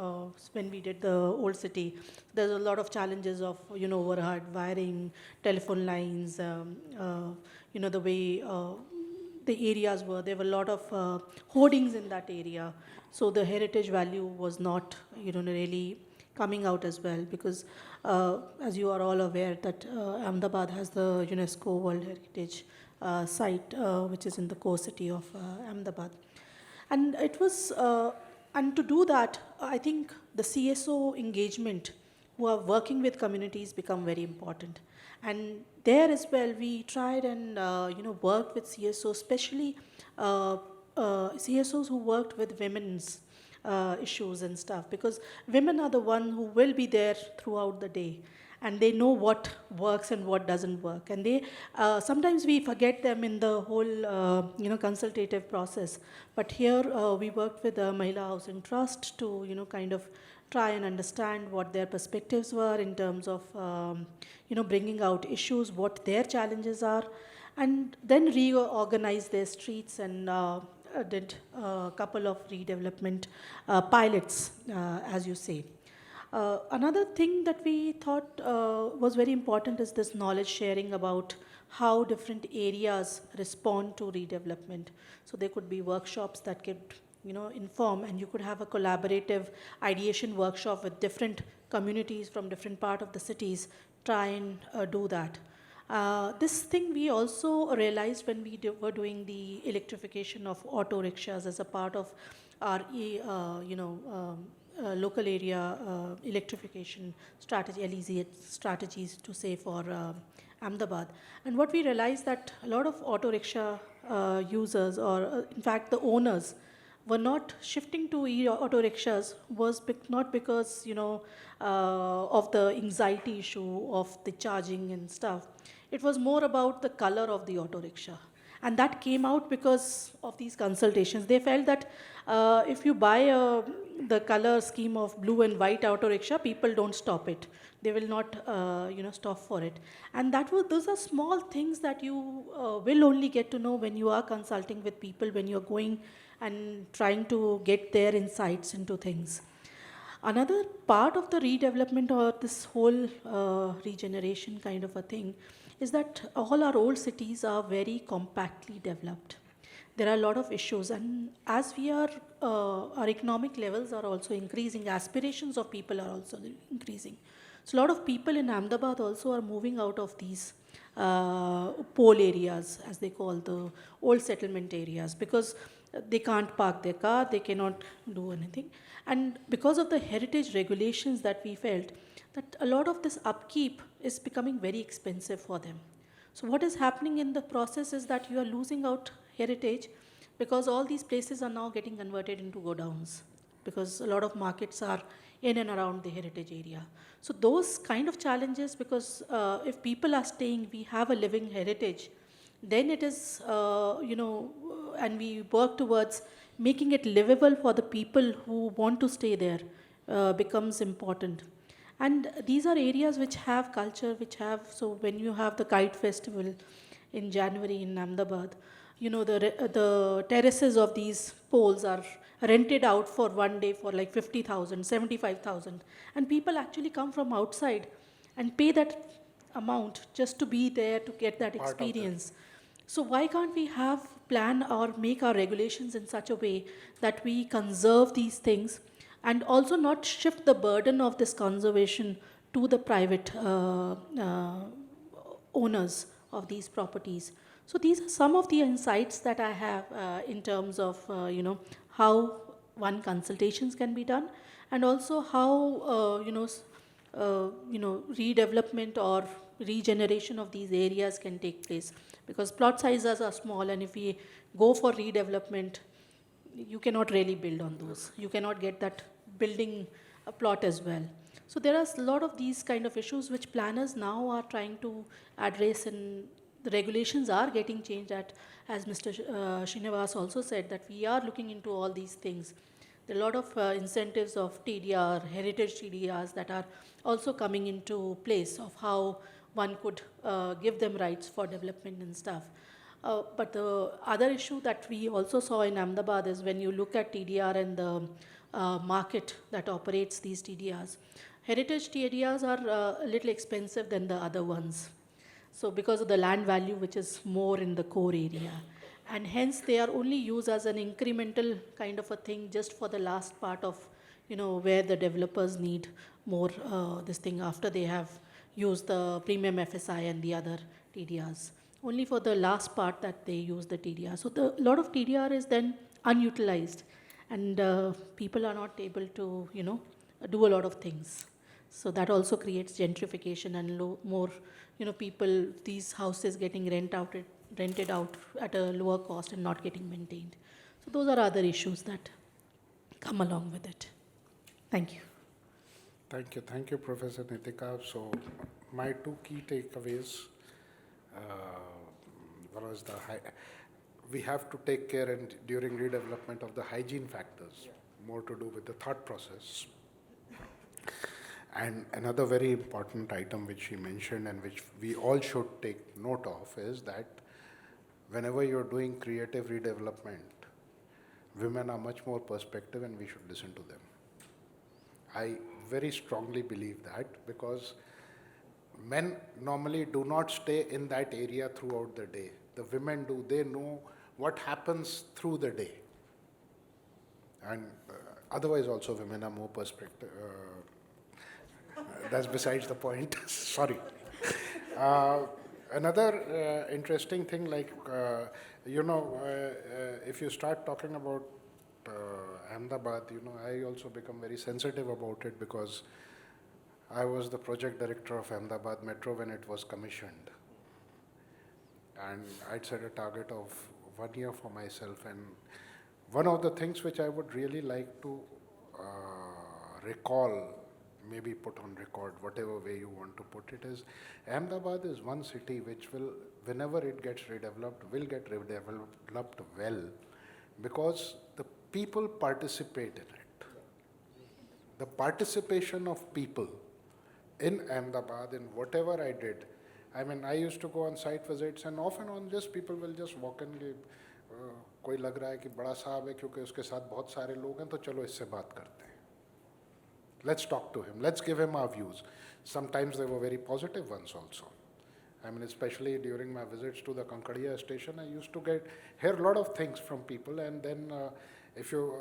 When we did the old city, there's a lot of challenges of, overhead wiring, telephone lines, the way the areas were. There were a lot of hoardings in that area. So the heritage value was not, really coming out as well, because as you are all aware that Ahmedabad has the UNESCO World Heritage site, which is in the core city of Ahmedabad. And it was, and to do that, I think the CSO engagement who are working with communities become very important. And there as well, we tried and, worked with CSOs, especially CSOs who worked with women's issues and stuff, because women are the one who will be there throughout the day, and they know what works and what doesn't work. And they sometimes we forget them in the whole consultative process. But here we worked with the Mahila Housing Trust to kind of try and understand what their perspectives were in terms of bringing out issues, what their challenges are, and then reorganize their streets and did a couple of redevelopment pilots, as you say. Another thing that we thought was very important is this knowledge sharing about how different areas respond to redevelopment. So there could be workshops that could, inform, and you could have a collaborative ideation workshop with different communities from different part of the cities, try and do that. This thing we also realized when we were doing the electrification of auto rickshaws as a part of our, local area electrification strategy, LEZ strategies to say for Ahmedabad. And what we realized that a lot of auto rickshaw users, or in fact the owners, were not shifting to auto rickshaws was not because of the anxiety issue of the charging and stuff. It was more about the color of the auto rickshaw. And that came out because of these consultations. They felt that if you buy the color scheme of blue and white auto rickshaw, people don't stop it. They will not, stop for it. And those are small things that you will only get to know when you are consulting with people, when you're going and trying to get their insights into things. Another part of the redevelopment or this whole regeneration kind of a thing is that all our old cities are very compactly developed. There are a lot of issues, and as we are, our economic levels are also increasing, aspirations of people are also increasing. So a lot of people in Ahmedabad also are moving out of these pole areas, as they call the old settlement areas, because they can't park their car, they cannot do anything. And because of the heritage regulations that we felt, that a lot of this upkeep is becoming very expensive for them. So what is happening in the process is that you are losing out heritage, because all these places are now getting converted into godowns, because a lot of markets are in and around the heritage area. So those kind of challenges, because if people are staying, we have a living heritage, then it is, and we work towards making it livable for the people who want to stay there, becomes important. And these are areas which have culture, so when you have the kite festival in January in Ahmedabad, the terraces of these poles are rented out for one day for like 50,000, 75,000. And people actually come from outside and pay that amount just to be there to get that experience. So why can't we plan or make our regulations in such a way that we conserve these things and also not shift the burden of this conservation to the private owners of these properties? So these are some of the insights that I have in terms of how one, consultations can be done, and also how redevelopment or regeneration of these areas can take place, because plot sizes are small, and if we go for redevelopment, you cannot really build on those. You cannot get that building a plot as well. So there are a lot of these kind of issues which planners now are trying to address, and the regulations are getting changed. As Mr. Srinivas also said, that we are looking into all these things. There are a lot of incentives of TDR, heritage TDRs that are also coming into place of how one could give them rights for development and stuff. But the other issue that we also saw in Ahmedabad is when you look at TDR and the market that operates these TDRs, heritage TDRs are a little expensive than the other ones. So because of the land value which is more in the core area. And hence they are only used as an incremental kind of a thing just for the last part of, where the developers need more this thing after they have used the premium FSI and the other TDRs. Only for the last part that they use the TDR. So the lot of TDR is then unutilized and people are not able to, do a lot of things. So that also creates gentrification and more, people, these houses getting rented out at a lower cost and not getting maintained. So those are other issues that come along with it. Thank you. Thank you, Professor Nitika. So my two key takeaways was we have to take care during redevelopment of the hygiene factors, more to do with the thought process. And another very important item which she mentioned and which we all should take note of is that whenever you're doing creative redevelopment, women are much more perspective and we should listen to them. I very strongly believe that because men normally do not stay in that area throughout the day. The women do. They know what happens through the day. And otherwise also women are more perspective. That's besides the point. Sorry. Another interesting thing, like, if you start talking about Ahmedabad, I also become very sensitive about it because I was the project director of Ahmedabad Metro when it was commissioned. And I'd set a target of 1 year for myself. And one of the things which I would really like to recall, maybe put on record, whatever way you want to put it, is Ahmedabad is one city which will, whenever it gets redeveloped, will get redeveloped well because the people participate in it. The participation of people in Ahmedabad, in whatever I did, I mean, I used to go on site visits and off and on just people will just walk in, कोई लग रहा है कि बड़ा साहब है क्योंकि उसके साथ बहुत सारे लोग हैं तो चलो इससे बात करते हैं. Let's talk to him. Let's give him our views. Sometimes they were very positive ones also. I mean, especially during my visits to the Kankadiya station, I used to hear a lot of things from people, and then if you,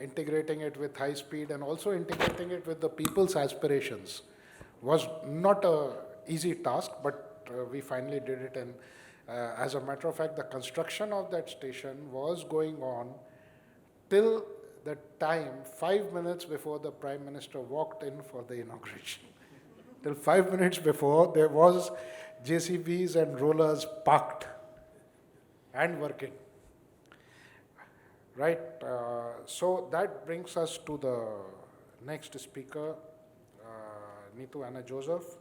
integrating it with high speed and also integrating it with the people's aspirations was not a easy task, but we finally did it. And as a matter of fact, the construction of that station was going on till the time 5 minutes before the Prime Minister walked in for the inauguration. Till 5 minutes before, there was JCBs and rollers parked and working. Right, so that brings us to the next speaker, Neetu Anna Joseph.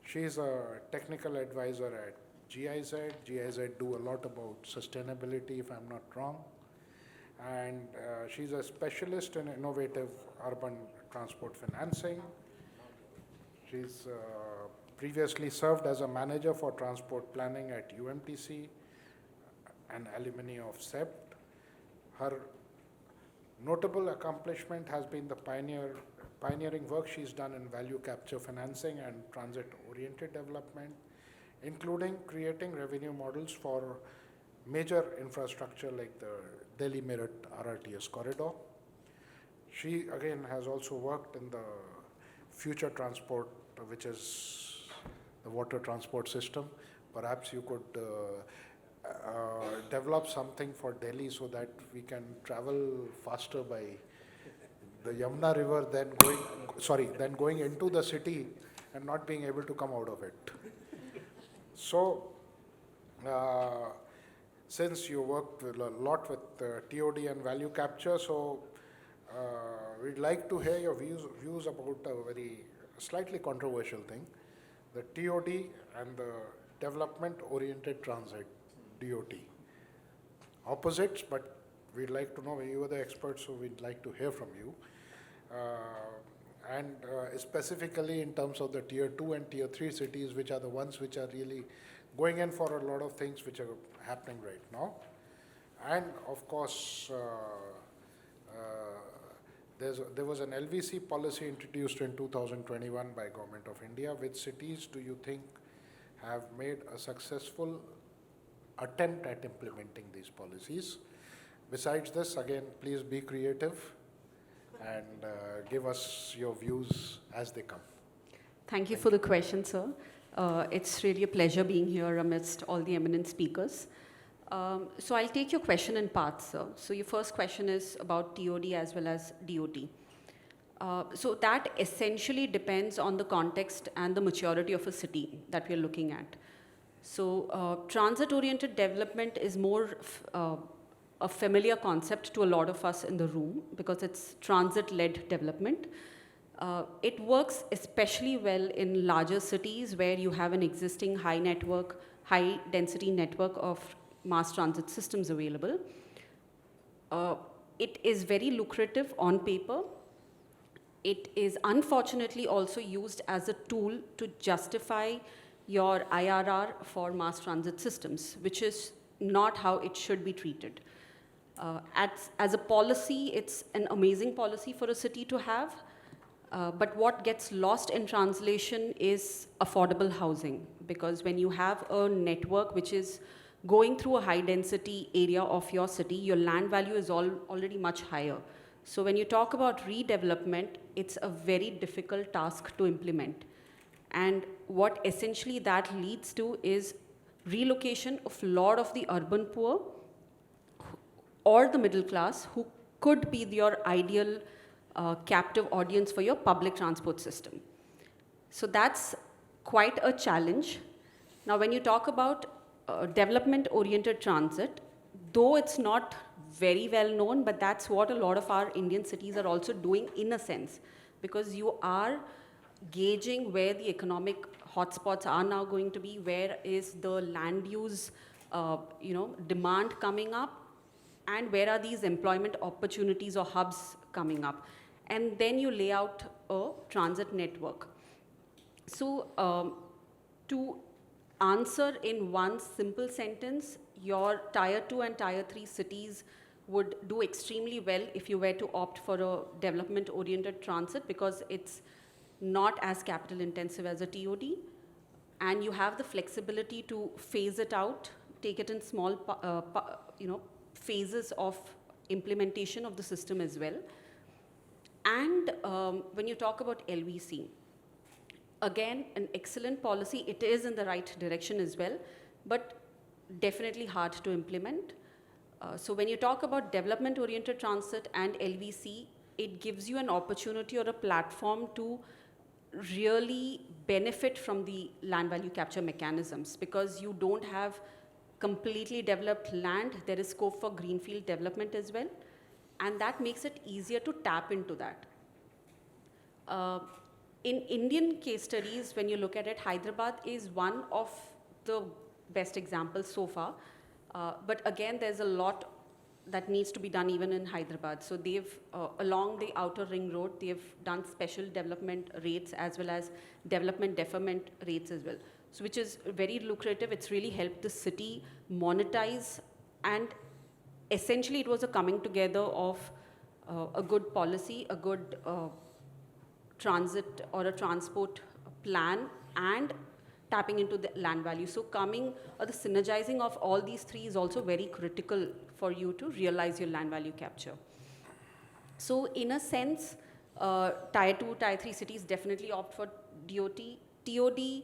She is a technical advisor at GIZ. GIZ do a lot about sustainability, if I'm not wrong. And she's a specialist in innovative urban transport financing. She's previously served as a manager for transport planning at UMTC, an alumni of CEPT. Her notable accomplishment has been the pioneering work she's done in value capture financing and transit-oriented development, including creating revenue models for major infrastructure like the Delhi-Meerut RRTS corridor. She again has also worked in the future transport, which is the water transport system. Perhaps you could develop something for Delhi so that we can travel faster by the Yamuna River than going into the city and not being able to come out of it. So, since you worked a lot with TOD and value capture, so we'd like to hear your views about a very slightly controversial thing, the TOD and the development-oriented transit, DOT. Opposites, but we'd like to know, you are the experts, so we'd like to hear from you. And specifically in terms of the tier 2 and tier 3 cities, which are the ones which are really going in for a lot of things which are happening right now. And of course, there was an LVC policy introduced in 2021 by Government of India. Which cities do you think have made a successful attempt at implementing these policies? Besides this, again, please be creative and give us your views as they come. Thank you for the question, sir. It's really a pleasure being here amidst all the eminent speakers. So I'll take your question in parts, sir. So your first question is about TOD as well as DOT. So that essentially depends on the context and the maturity of a city that we're looking at. So transit-oriented development is more a familiar concept to a lot of us in the room because it's transit-led development. It works especially well in larger cities where you have an existing high-density network of mass transit systems available. It is very lucrative on paper. It is unfortunately also used as a tool to justify your IRR for mass transit systems, which is not how it should be treated. As a policy, it's an amazing policy for a city to have, but what gets lost in translation is affordable housing, because when you have a network which is going through a high-density area of your city, your land value is already much higher. So when you talk about redevelopment, it's a very difficult task to implement. And what essentially that leads to is relocation of a lot of the urban poor or the middle class who could be your ideal captive audience for your public transport system. So that's quite a challenge. Now, when you talk about development-oriented transit, though it's not very well known, but that's what a lot of our Indian cities are also doing in a sense, because you are gauging where the economic hotspots are now going to be, where is the land use demand coming up, and where are these employment opportunities or hubs coming up. And then you lay out a transit network. So to answer in one simple sentence, your tier 2 and tier 3 cities would do extremely well if you were to opt for a development-oriented transit, because it's not as capital intensive as a TOD, and you have the flexibility to phase it out, take it in small phases of implementation of the system as well. And when you talk about LVC, again, an excellent policy. It is in the right direction as well, but definitely hard to implement. So when you talk about development-oriented transit and LVC, it gives you an opportunity or a platform to really benefit from the land value capture mechanisms, because you don't have completely developed land. There is scope for greenfield development as well, and that makes it easier to tap into that. In Indian case studies, when you look at it, Hyderabad is one of the best examples so far. But again, there's a lot that needs to be done even in Hyderabad. So they've, along the outer ring road, they've done special development rates as well as development deferment rates as well. So which is very lucrative. It's really helped the city monetize, and essentially it was a coming together of a good policy, a good transit or a transport plan, and tapping into the land value. So the synergizing of all these three is also very critical for you to realize your land value capture. So in a sense, tier 2, tier 3 cities definitely opt for DOT. TOD,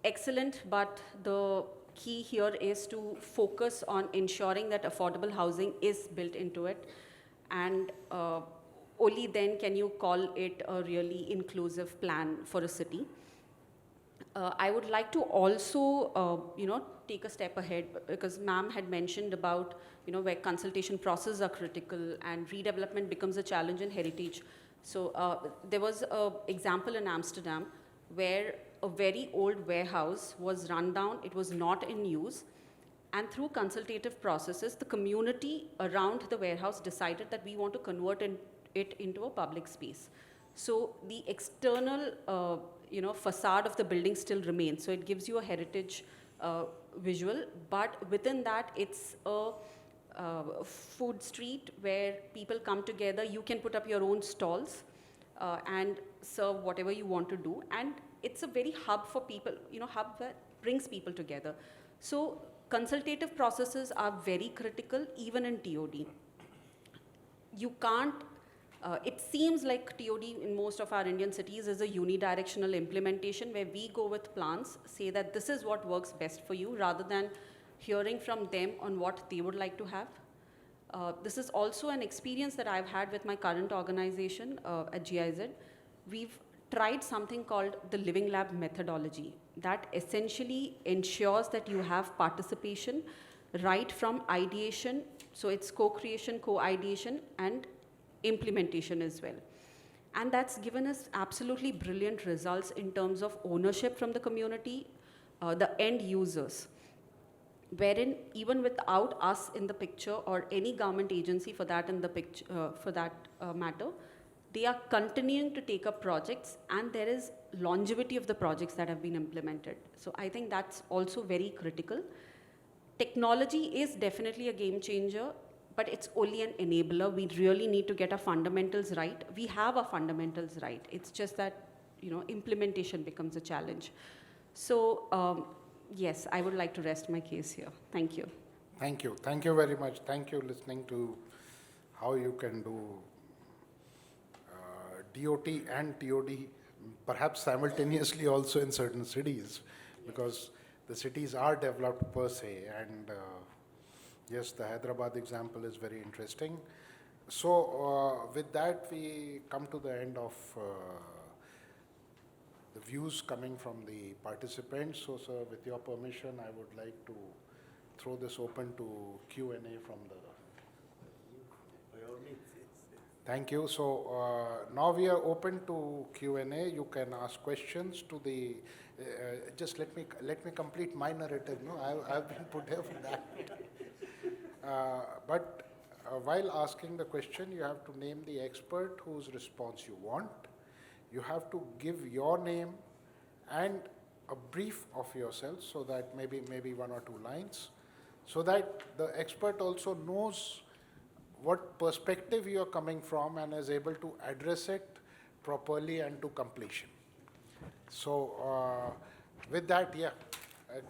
excellent, but the key here is to focus on ensuring that affordable housing is built into it, and only then can you call it a really inclusive plan for a city. I would like to also, take a step ahead, because ma'am had mentioned about, where consultation processes are critical and redevelopment becomes a challenge in heritage. So there was an example in Amsterdam where a very old warehouse was run down. It was not in use. And through consultative processes, the community around the warehouse decided that we want to convert it into a public space. So the external facade of the building still remains. So it gives you a heritage visual, but within that it's a food street where people come together. You can put up your own stalls and serve whatever you want to do. And it's a very hub for people, hub that brings people together. So consultative processes are very critical even in TOD. You can't, it seems like TOD in most of our Indian cities is a unidirectional implementation where we go with plans, say that this is what works best for you rather than hearing from them on what they would like to have. This is also an experience that I've had with my current organization at GIZ. We've tried something called the Living Lab methodology that essentially ensures that you have participation right from ideation, so it's co-creation, co-ideation, and implementation as well. And that's given us absolutely brilliant results in terms of ownership from the community, the end users, wherein even without us in the picture or any government agency for that in the picture, matter, they are continuing to take up projects, and there is longevity of the projects that have been implemented. So I think that's also very critical. Technology is definitely a game changer, but it's only an enabler. We really need to get our fundamentals right. We have our fundamentals right. It's just that, implementation becomes a challenge. So yes, I would like to rest my case here. Thank you. Thank you. Thank you very much. Thank you listening to how you can do DOT and TOD perhaps simultaneously also in certain cities, because the cities are developed per se, and yes, the Hyderabad example is very interesting. So with that, we come to the end of the views coming from the participants. So sir, with your permission, I would like to throw this open to Q&A from the... Thank you. So now we are open to Q&A. You can ask questions to the... just let me complete my narrative. No, I've been put here for that. But while asking the question, you have to name the expert whose response you want. You have to give your name and a brief of yourself, so that maybe 1 or 2 lines, so that the expert also knows what perspective you are coming from and is able to address it properly and to completion. So with that, yeah,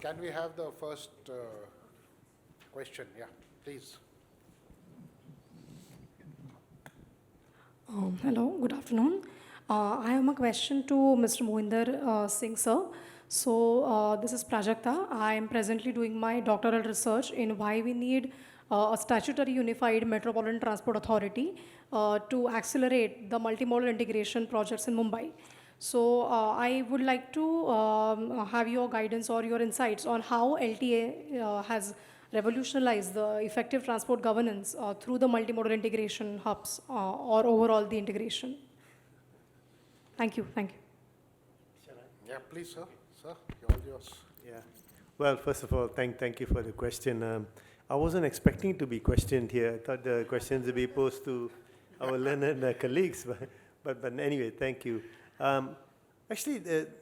can we have the first question? Yeah, please. Hello, good afternoon. I have a question to Mr. Mohinder Singh, sir. So this is Prajakta. I am presently doing my doctoral research in why we need a statutory unified metropolitan transport authority to accelerate the multimodal integration projects in Mumbai. So I would like to have your guidance or your insights on how LTA has revolutionized the effective transport governance through the multimodal integration hubs or overall the integration. Thank you. Thank you. Yeah, please, sir. Sir, all yours. Yeah. Well, first of all, thank you for the question. I wasn't expecting to be questioned here. I thought the questions would be posed to our learned colleagues, but anyway, thank you. Actually,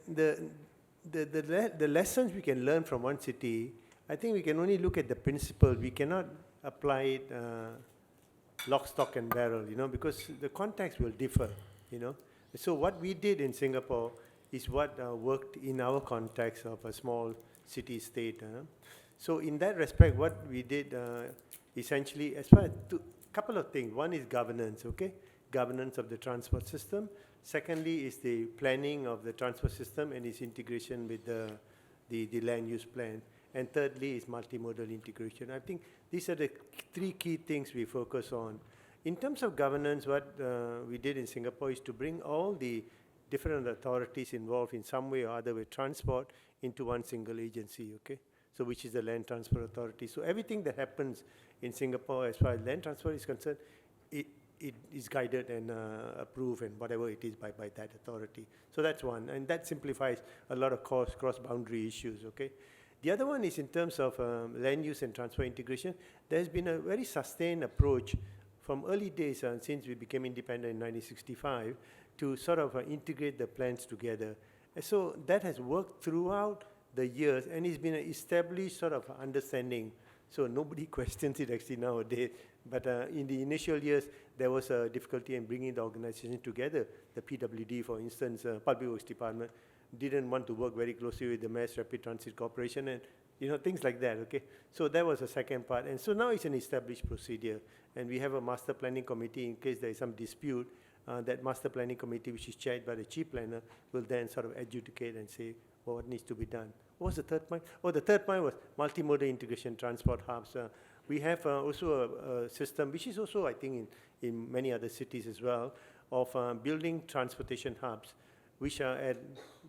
the lessons we can learn from one city, I think we can only look at the principle. We cannot apply it lock, stock, and barrel, because the context will differ, So what we did in Singapore is what worked in our context of a small city-state. So in that respect, what we did essentially, as far as a couple of things. One is governance, okay? Governance of the transport system. Secondly is the planning of the transport system and its integration with the land use plan. And thirdly is multimodal integration. I think these are the 3 key things we focus on. In terms of governance, what we did in Singapore is to bring all the different authorities involved in some way or other with transport into one single agency, okay? So which is the Land Transport Authority. So everything that happens in Singapore as far as land transport is concerned, it is guided and approved and whatever it is by that authority. So that's one, and that simplifies a lot of cross-boundary issues, okay? The other one is in terms of land use and transport integration. There's been a very sustained approach from early days since we became independent in 1965 to sort of integrate the plans together. And so that has worked throughout the years, and it's been an established sort of understanding. So nobody questions it actually nowadays. But in the initial years, there was a difficulty in bringing the organization together. The PWD, for instance, Public Works Department, didn't want to work very closely with the Mass Rapid Transit Corporation, and things like that, okay? So that was the second part. And so now it's an established procedure, and we have a master planning committee in case there is some dispute. That master planning committee, which is chaired by the chief planner, will then sort of adjudicate and say what needs to be done. What was the third point? Oh, the third point was multimodal integration, transport hubs. We have also a system, which is also, I think, in many other cities as well, of building transportation hubs, which are at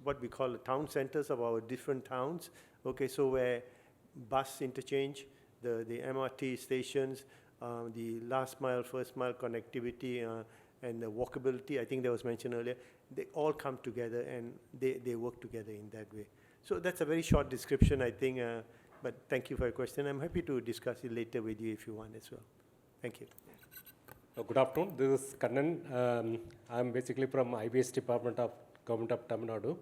what we call the town centers of our different towns. Okay, so where bus interchange, the MRT stations, the last mile, first mile connectivity, and the walkability, I think that was mentioned earlier, they all come together and they work together in that way. So that's a very short description, I think, but thank you for your question. I'm happy to discuss it later with you if you want as well. Thank you. Good afternoon, this is Kannan. I'm basically from IBS Department of Government of Tamil Nadu.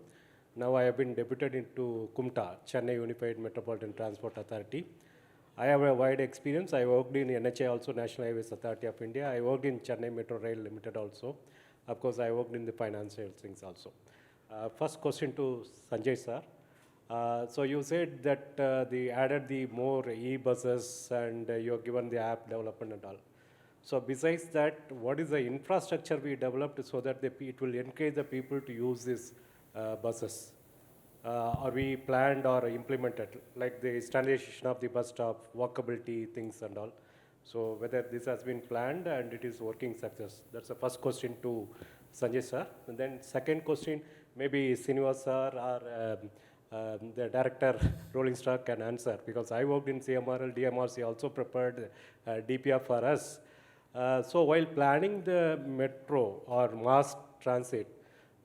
Now I have been deputed into CUMTA, Chennai Unified Metropolitan Transport Authority. I have a wide experience. I worked in NHA also, National Highways Authority of India. I worked in Chennai Metro Rail Limited also. Of course, I worked in the financial things also. First question to Sanjay sir. So you said that they added the more e-buses and you have given the app development and all. So besides that, what is the infrastructure we developed so that it will encourage the people to use these buses? Are we planned or implemented, like the standardization of the bus stop, walkability things and all? So whether this has been planned and it is working success. That's the first question to Sanjay sir. And then second question, maybe Srinivas sir or the director Rolling Stock can answer, because I worked in CMRL, DMRC also prepared DPR for us. So while planning the metro or mass transit,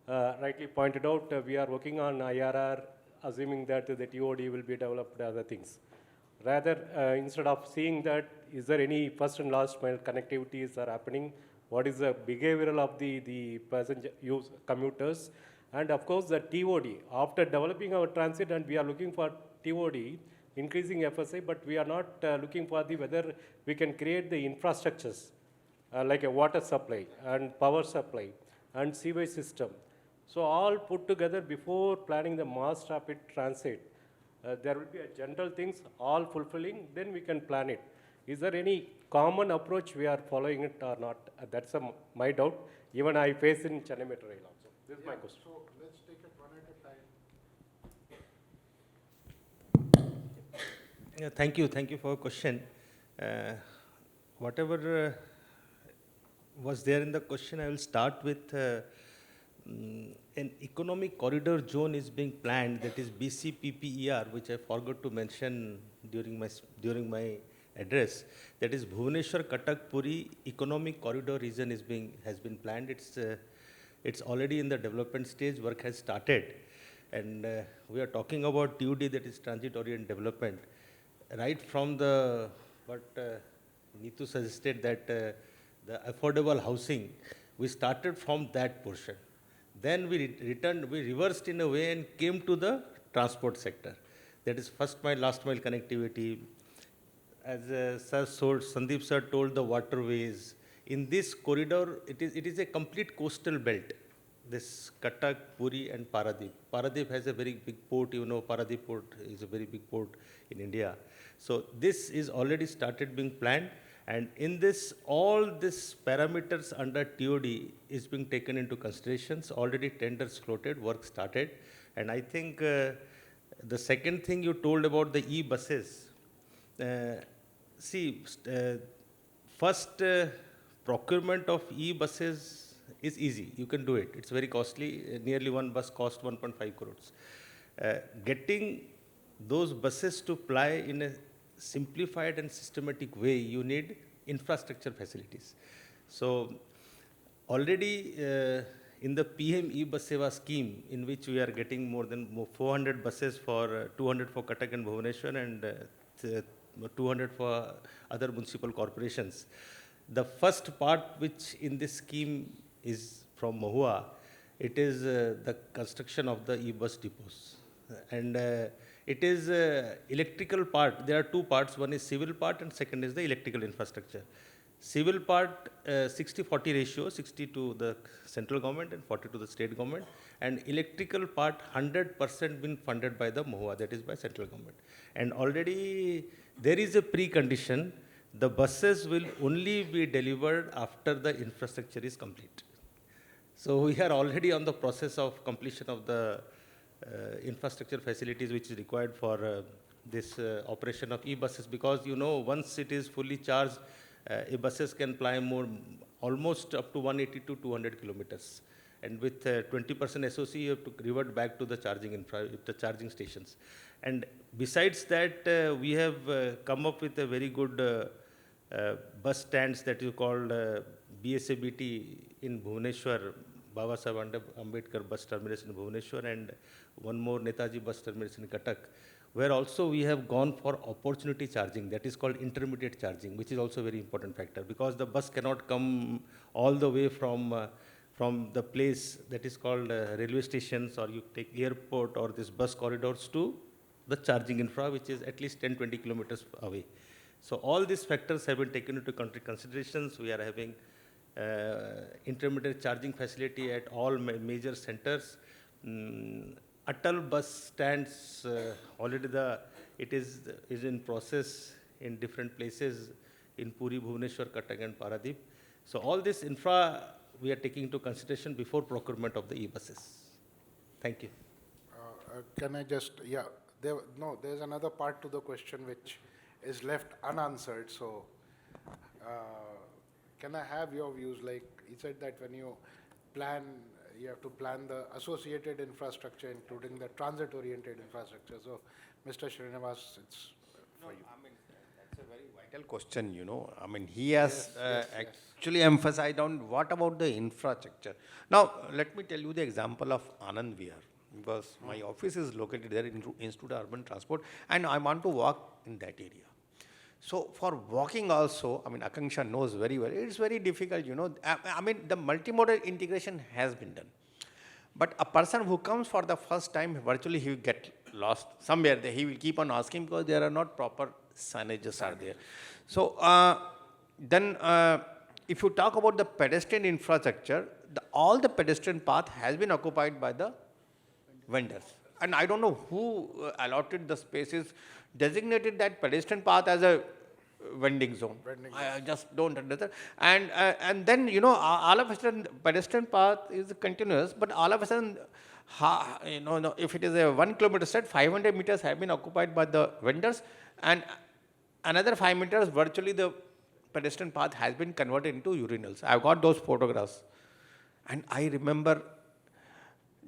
rightly pointed out, we are working on IRR, assuming that the TOD will be developed, other things. Rather, instead of seeing that, is there any first and last mile connectivities are happening? What is the behavioral of the passenger commuters? And of course, the TOD. After developing our transit, and we are looking for TOD, increasing FSI, but we are not looking for whether we can create the infrastructures like a water supply and power supply and sewage system. So all put together before planning the mass rapid transit, there will be a general things all fulfilling, then we can plan it. Is there any common approach we are following it or not? That's my doubt. Even I face in Chennai Metro Rail also. This is my question. So let's take it one at a time. Yeah, thank you for your question. Whatever was there in the question, I will start with an economic corridor zone is being planned, that is BCPPER, which I forgot to mention during my address. That is Bhubaneswar Cuttack Puri Economic Corridor region has been planned. It's already in the development stage. Work has started, and we are talking about TOD, that is transit oriented development. Right from what Neetu suggested, that the affordable housing, we started from that portion. Then we reversed in a way and came to the transport sector. That is first mile, last mile connectivity. As Sandeep sir told, the waterways. In this corridor, it is a complete coastal belt. This Cuttack, Puri and Paradip. Paradip has a very big port, Paradip port is a very big port in India. So this is already started being planned. And in this, all these parameters under TOD is being taken into considerations. Already tenders floated, work started. And I think the second thing you told about the e-buses, first procurement of e-buses is easy. You can do it. It's very costly. Nearly one bus costs 1.5 crores. Getting those buses to ply in a simplified and systematic way, you need infrastructure facilities. So already in the PM e-bus Seva scheme, in which we are getting more than 400 buses for 200 for Cuttack and Bhubaneswar and 200 for other municipal corporations. The first part which in this scheme is from Mahua, it is the construction of the e-bus depots. And it is electrical part. There are two parts. One is civil part and second is the electrical infrastructure. Civil part, 60-40 ratio, 60 to the central government and 40 to the state government. And electrical part, 100% been funded by the Mahua, that is by central government. And already there is a precondition. The buses will only be delivered after the infrastructure is complete. So we are already on the process of completion of the infrastructure facilities which is required for this operation of e-buses, because you know once it is fully charged, e-buses can ply almost up to 180 to 200 kilometers. And with 20% SOC, you have to revert back to the charging stations. And besides that, we have come up with a very good bus stands that you called BSABT in Bhubaneswar, Baba Saheb Ambedkar bus terminus in Bhubaneswar, and one more Netaji bus terminus in Cuttack, where also we have gone for opportunity charging, that is called intermediate charging, which is also a very important factor, because the bus cannot come all the way from the place that is called railway stations, or you take airport or this bus corridors to the charging infra, which is at least 10-20 kilometers away. So all these factors have been taken into considerations. We are having intermediate charging facility at all major centers. Atal bus stands, already it is in process in different places in Puri, Bhubaneswar, Cuttack and Paradip. So all this infra we are taking into consideration before procurement of the e-buses. Thank you. Can I just, there's another part to the question which is left unanswered. So can I have your views? Like he said that when you plan, you have to plan the associated infrastructure, including the transit-oriented infrastructure. So, Mr. Srinivas, it's for you. I mean, that's a very vital question, you know. I mean, he has actually emphasized on what about the infrastructure. Now, let me tell you the example of Anand Vihar, because my office is located there in Institute of Urban Transport, and I want to walk in that area. So for walking also, I mean, Akanksha knows very well, it's very difficult, you know. I mean, the multimodal integration has been done. But a person who comes for the first time, virtually he will get lost somewhere. He will keep on asking because there are not proper signages are there. So then if you talk about the pedestrian infrastructure, all the pedestrian path has been occupied by the vendors. And I don't know who allotted the spaces, designated that pedestrian path as a vending zone. I just don't understand. And then, you know, all of a sudden, pedestrian path is continuous, but all of a sudden, you know, if it is a 1 kilometer set, 500 meters have been occupied by the vendors, and another 5 meters, virtually the pedestrian path has been converted into urinals. I've got those photographs. And I remember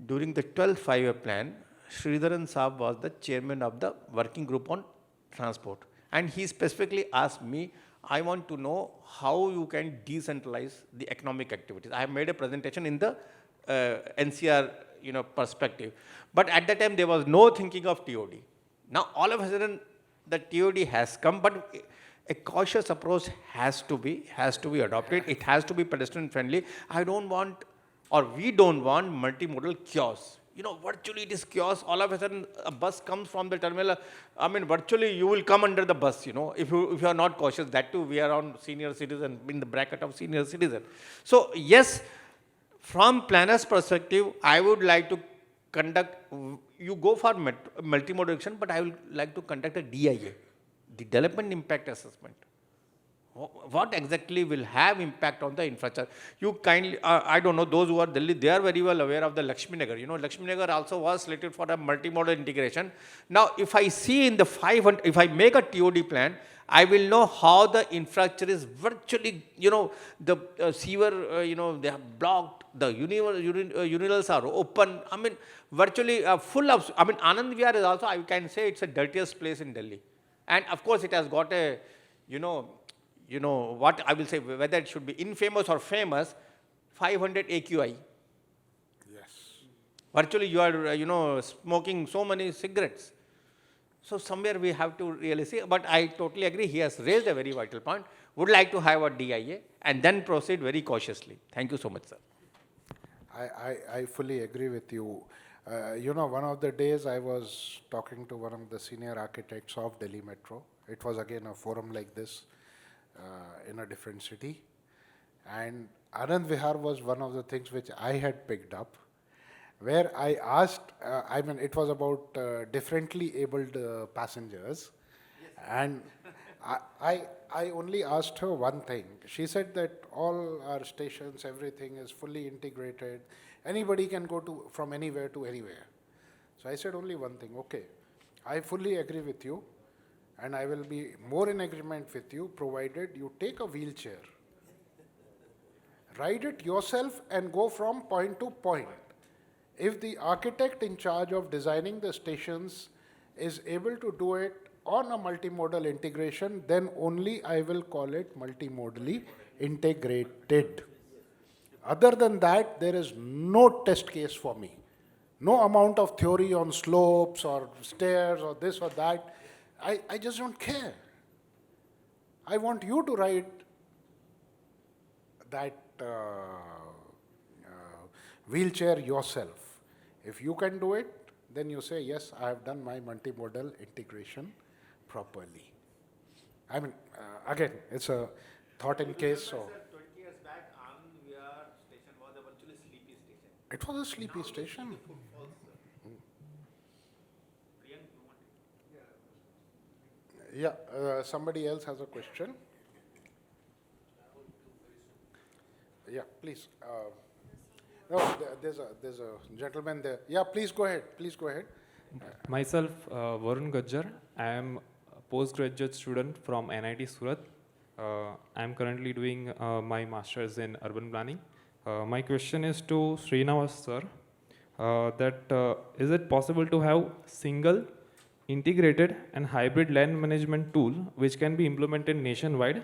during the 12th 5-year plan, Sridharan Saab was the chairman of the working group on transport. And he specifically asked me, I want to know how you can decentralize the economic activities. I have made a presentation in the NCR, you know, perspective. But at that time, there was no thinking of TOD. Now, all of a sudden, the TOD has come, but a cautious approach has to be adopted. It has to be pedestrian friendly. I don't want, or we don't want multimodal chaos. You know, virtually it is chaos. All of a sudden, a bus comes from the terminal. I mean, virtually you will come under the bus, you know, if you are not cautious. That too, we are on senior citizen, in the bracket of senior citizen. So, yes, from planner's perspective, I would like to conduct, you go for multimodal action, but I would like to conduct a DIA, Development Impact Assessment. What exactly will have impact on the infrastructure? You kindly, I don't know, those who are Delhi, they are very well aware of the Lakshmi Nagar. You know, Lakshmi Nagar also was slated for a multimodal integration. Now, if I see in the 500, if I make a TOD plan, I will know how the infrastructure is virtually, you know, the sewer, you know, they have blocked, the urinals are open. I mean, virtually full of, I mean, Anand Vihar is also, I can say it's the dirtiest place in Delhi. And of course, it has got a, you know, what I will say, whether it should be infamous or famous, 500 AQI. Virtually you are, smoking so many cigarettes. So somewhere we have to really see, but I totally agree, he has raised a very vital point. Would like to have a DIA and then proceed very cautiously. Thank you so much, sir. I fully agree with you. One of the days I was talking to one of the senior architects of Delhi Metro. It was again a forum like this in a different city. And Anand Vihar was one of the things which I had picked up, where I asked, it was about differently abled passengers. And I only asked her one thing. She said that all our stations, everything is fully integrated. Anybody can go from anywhere to anywhere. So I said only one thing, okay, I fully agree with you and I will be more in agreement with you provided you take a wheelchair, ride it yourself and go from point to point. If the architect in charge of designing the stations is able to do it on a multimodal integration, then only I will call it multimodally integrated. Other than that, there is no test case for me. No amount of theory on slopes or stairs or this or that. I just don't care. I want you to ride that wheelchair yourself. If you can do it, then you say, yes, I have done my multimodal integration properly. Again, it's a thought in case. So 20 years back, Anand Vihar station was a virtually sleepy station. it was a sleepy station. Yeah, somebody else has a question. Yeah, please. No, there's a gentleman there. Yeah, please go ahead. Please go ahead. Myself, Varun Gajjar. I am a postgraduate student from NIT Surat. I am currently doing my master's in urban planning. My question is to Srinivas sir, is it possible to have single, integrated and hybrid land management tool which can be implemented nationwide,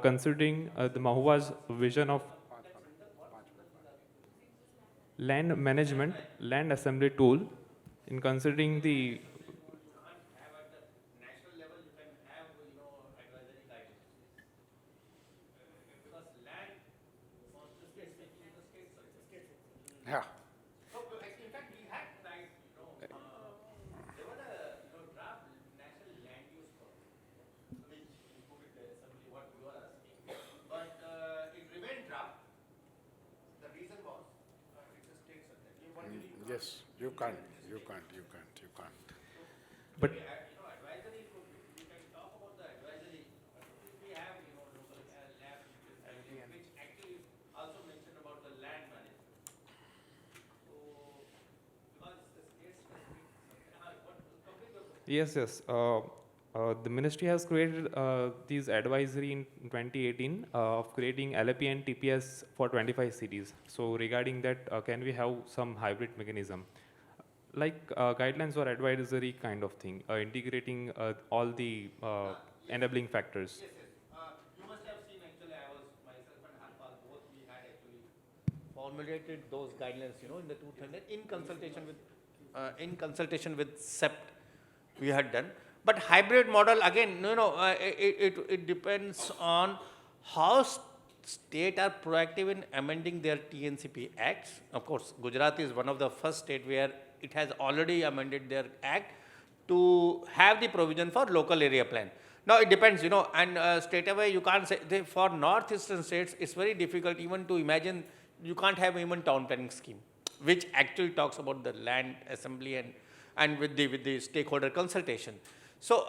considering the Mahua's vision of land management, land assembly tool, in considering the Yeah. In fact, we had tried, there was a draft national land use code, which included essentially what you are asking, but it remained draft. The reason was it's a state subject. Yes, you can't. but Advisory, we can talk about the advisory. We have, local lab, which actually also mentioned about the land management. So, because the state specific, yes. The ministry has created these advisory in 2018 of creating LAP and TPS for 25 cities. So regarding that, can we have some hybrid mechanism? Like guidelines or advisory kind of thing, integrating all the enabling factors. Yes. You must have seen actually, I was myself and Harpal both, we had actually formulated those guidelines, in the 2000 in consultation with SEPT we had done. But hybrid model again, it depends on how state are proactive in amending their TNCP acts. Of course, Gujarat is one of the first state where it has already amended their act to have the provision for local area plan. Now it depends, and straight away you can't say, for northeastern states, it's very difficult even to imagine, you can't have even town planning scheme, which actually talks about the land assembly and with the stakeholder consultation. So,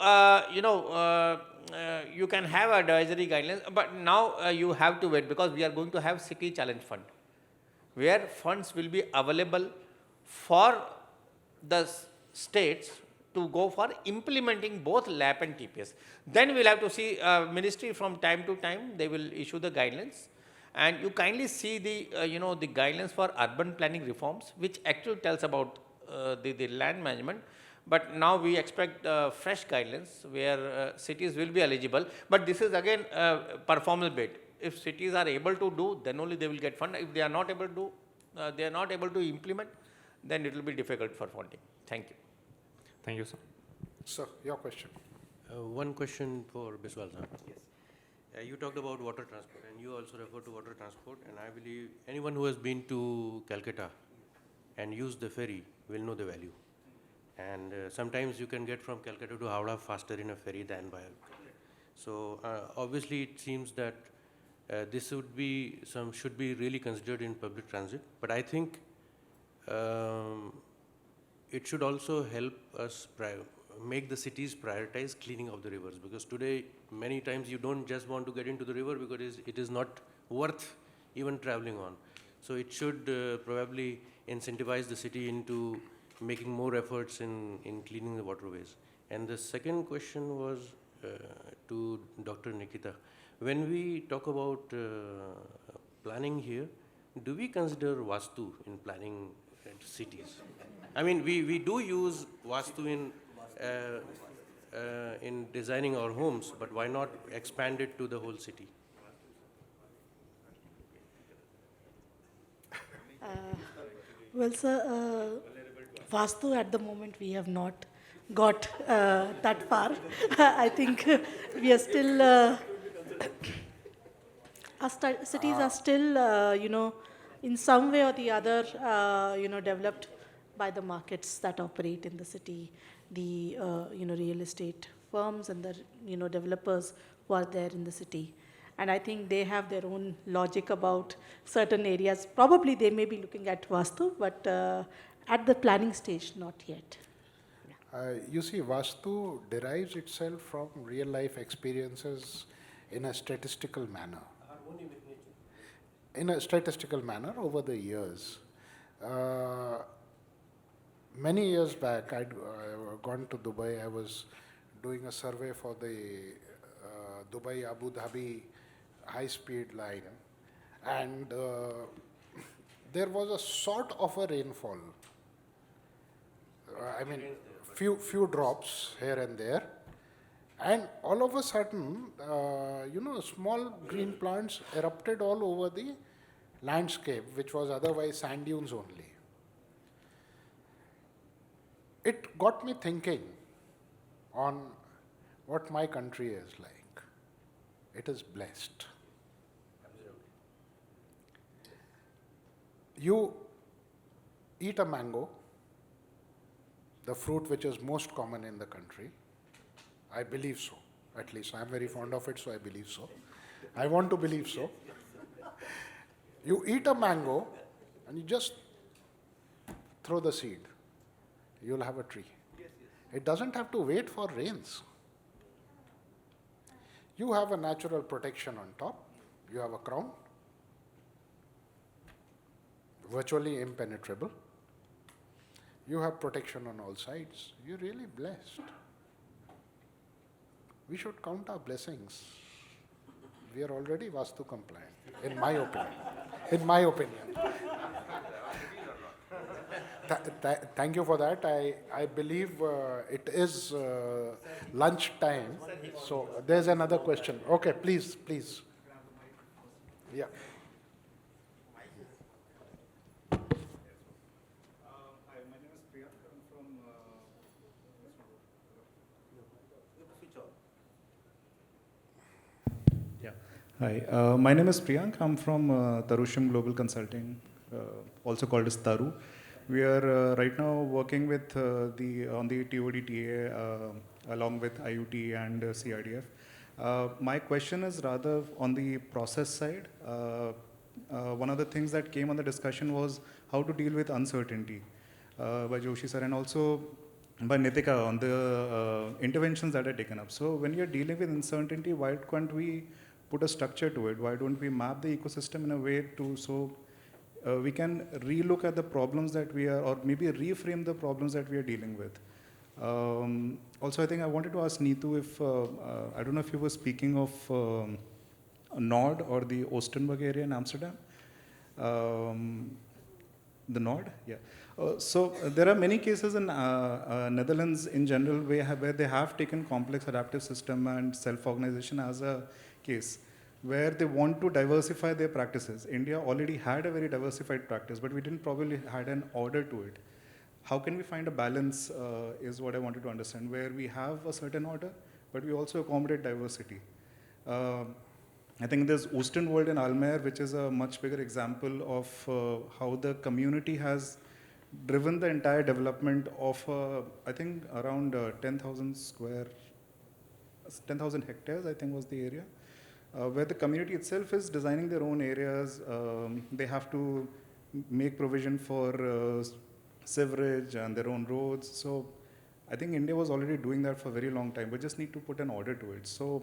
you can have advisory guidelines, but now you have to wait because we are going to have city challenge fund, where funds will be available for the states to go for implementing both LAP and TPS. Then we'll have to see ministry from time to time, they will issue the guidelines. And you kindly see the, the guidelines for urban planning reforms, which actually tells about the land management. But now we expect fresh guidelines where cities will be eligible. But this is again performance based. If cities are able to do, then only they will get fund. If they are not able to do, they are not able to implement, then it will be difficult for funding. Thank you. Thank you, sir. Sir, your question. One question for Biswal sir. Yes. You talked about water transport, and you also referred to water transport, and I believe anyone who has been to Calcutta and used the ferry will know the value. And sometimes you can get from Calcutta to Howrah faster in a ferry than by a. So obviously it seems that this should be really considered in public transit, but I think it should also help us make the cities prioritize cleaning of the rivers, because today many times you don't just want to get into the river because it is not worth even traveling on. So it should probably incentivize the city into making more efforts in cleaning the waterways. And the second question was to Dr. Nikita. When we talk about planning here, do we consider Vastu in planning cities? I mean, we do use Vastu in designing our homes, but why not expand it to the whole city? Well, sir, Vastu at the moment we have not got that far. I think we are still, our cities are still, in some way or the other, developed by the markets that operate in the city, the, real estate firms and the, developers who are there in the city. And I think they have their own logic about certain areas. Probably they may be looking at Vastu, but at the planning stage, not yet. You see, Vastu derives itself from real life experiences in a statistical manner. In a statistical manner over the years. Many years back, I'd gone to Dubai. I was doing a survey for the Dubai-Abu Dhabi high-speed line, and there was a sort of a rainfall. I mean, few drops here and there, and all of a sudden, small green plants erupted all over the landscape, which was otherwise sand dunes only. It got me thinking on what my country is like. It is blessed. You eat a mango, the fruit which is most common in the country. I believe so. At least I'm very fond of it, so I believe so. I want to believe so. You eat a mango and you just throw the seed. You'll have a tree. It doesn't have to wait for rains. You have a natural protection on top. You have a crown, virtually impenetrable. You have protection on all sides. You're really blessed. We should count our blessings. We are already Vastu compliant, in my opinion. In my opinion. Thank you for that. I believe it is lunch time. So there's another question. Okay, please. Yeah. Hi, my name is Priyank. I'm from Tarusham Global Consulting, also called as Taru. We are right now working with on the TODTA along with IUT and CRDF. My question is rather on the process side. One of the things that came on the discussion was how to deal with uncertainty by Joshi sir, and also by Nitika on the interventions that are taken up. So when you're dealing with uncertainty, why can't we put a structure to it? Why don't we map the ecosystem in a way to we can relook at the problems that we are, or maybe reframe the problems that we are dealing with. Also, I think I wanted to ask Neetu if, I don't know if you were speaking of Nord or the Oostenburg area in Amsterdam. The Nord, yeah. So there are many cases in Netherlands in general where they have taken complex adaptive system and self-organization as a case, where they want to diversify their practices. India already had a very diversified practice, but we didn't probably had an order to it. how can we find a balance is what I wanted to understand, where we have a certain order, but we also accommodate diversity. I think there's Eastern World in Almer, which is a much bigger example of how the community has driven the entire development of, I think, around 10,000 hectares, I think was the area, where the community itself is designing their own areas. They have to make provision for sewerage and their own roads. So I think India was already doing that for a very long time. We just need to put an order to it. So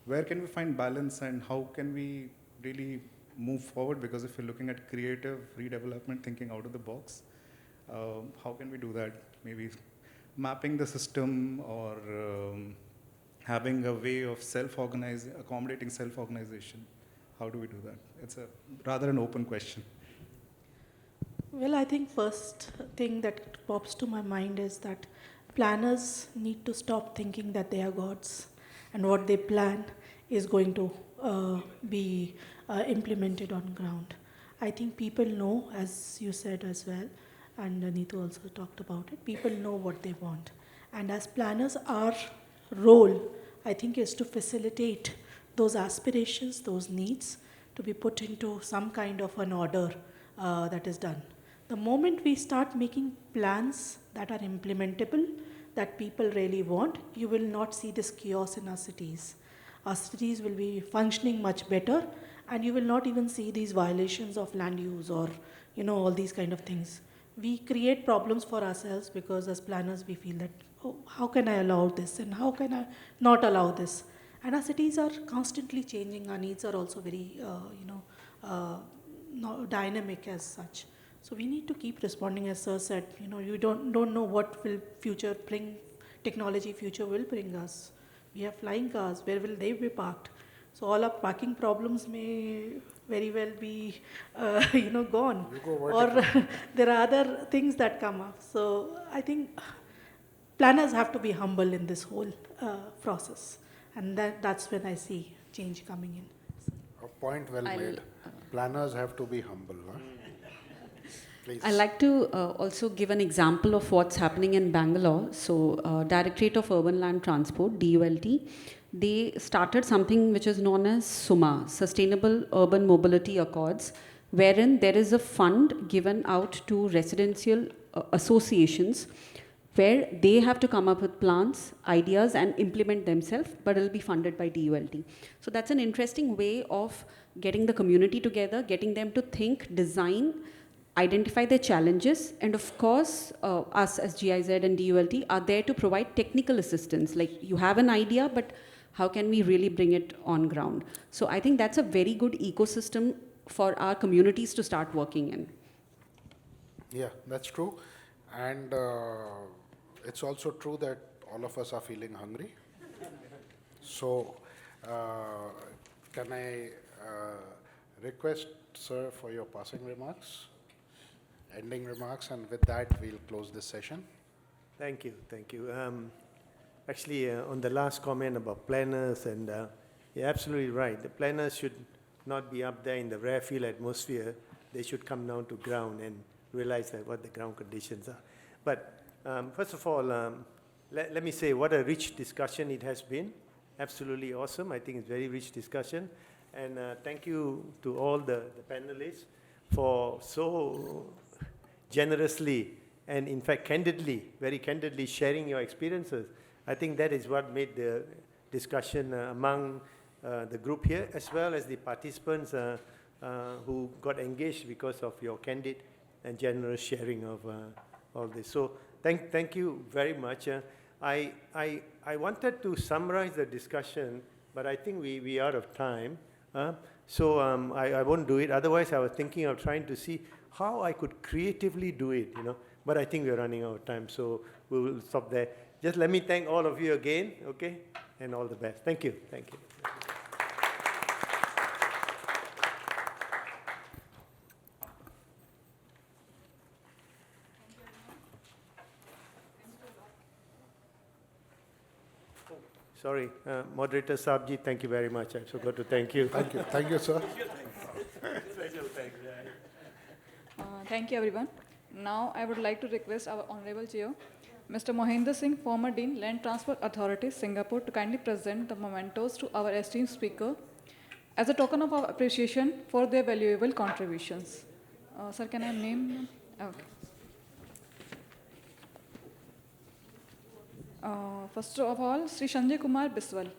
where can we find balance and how can we really move forward? Because if you're looking at creative redevelopment, thinking out of the box, how can we do that? Maybe mapping the system or having a way of self-organizing, accommodating self-organization. How do we do that? It's a rather an open question. Well, I think first thing that pops to my mind is that planners need to stop thinking that they are gods and what they plan is going to be implemented on ground. I think people know, as you said as well, and Neetu also talked about it, people know what they want. And as planners, our role, I think, is to facilitate those aspirations, those needs, to be put into some kind of an order that is done. The moment we start making plans that are implementable, that people really want, you will not see this chaos in our cities. Our cities will be functioning much better, and you will not even see these violations of land use or, all these kind of things. We create problems for ourselves because as planners we feel that, oh, how can I allow this and how can I not allow this? And our cities are constantly changing. Our needs are also very, dynamic as such. So we need to keep responding, as Sir said. You don't know what will future bring. Technology future will bring us. We have flying cars. Where will they be parked? So all our parking problems may very well be, gone. Or there are other things that come up. So I think planners have to be humble in this whole process. And that's when I see change coming in. A point well made. Planners have to be humble. Huh? Please. I'd like to also give an example of what's happening in Bangalore. So Directorate of Urban Land Transport, DULT, they started something which is known as SUMA, Sustainable Urban Mobility Accords, wherein there is a fund given out to residential associations where they have to come up with plans, ideas, and implement themselves, but it'll be funded by DULT. So that's an interesting way of getting the community together, getting them to think, design, identify their challenges, and of course, us as GIZ and DULT are there to provide technical assistance. Like, you have an idea, but how can we really bring it on ground? So I think that's a very good ecosystem for our communities to start working in. Yeah, that's true. And it's also true that all of us are feeling hungry. So can I request, sir, for your passing remarks, ending remarks, and with that, we'll close this session. Thank you, thank you. Actually, on the last comment about planners, and you're absolutely right. The planners should not be up there in the rarefield atmosphere. They should come down to ground and realize that what the ground conditions are. But first of all, let me say what a rich discussion it has been. Absolutely awesome. I think it's very rich discussion. And thank you to all the panelists for so generously and in fact candidly, very candidly sharing your experiences. I think that is what made the discussion among the group here, as well as the participants who got engaged because of your candid and generous sharing of all this. So thank you very much. I wanted to summarize the discussion, but I think we are out of time. So I won't do it. Otherwise, I was thinking of trying to see how I could creatively do it, But I think we're running out of time, so we will stop there. Just let me thank all of you again, okay? And all the best. Thank you. Thank you. Sorry, Moderator Sabji, thank you very much. I forgot to thank you. Thank you. Thank you, sir. Thank you, everyone. Now I would like to request our Honorable Chair, Mr. Mohinder Singh, former Dean, Land Transport Authority, Singapore, to kindly present the mementos to our esteemed speaker as a token of our appreciation for their valuable contributions. Sir, can I name them? Okay. First of all, Sri Sanjay Kumar Biswal.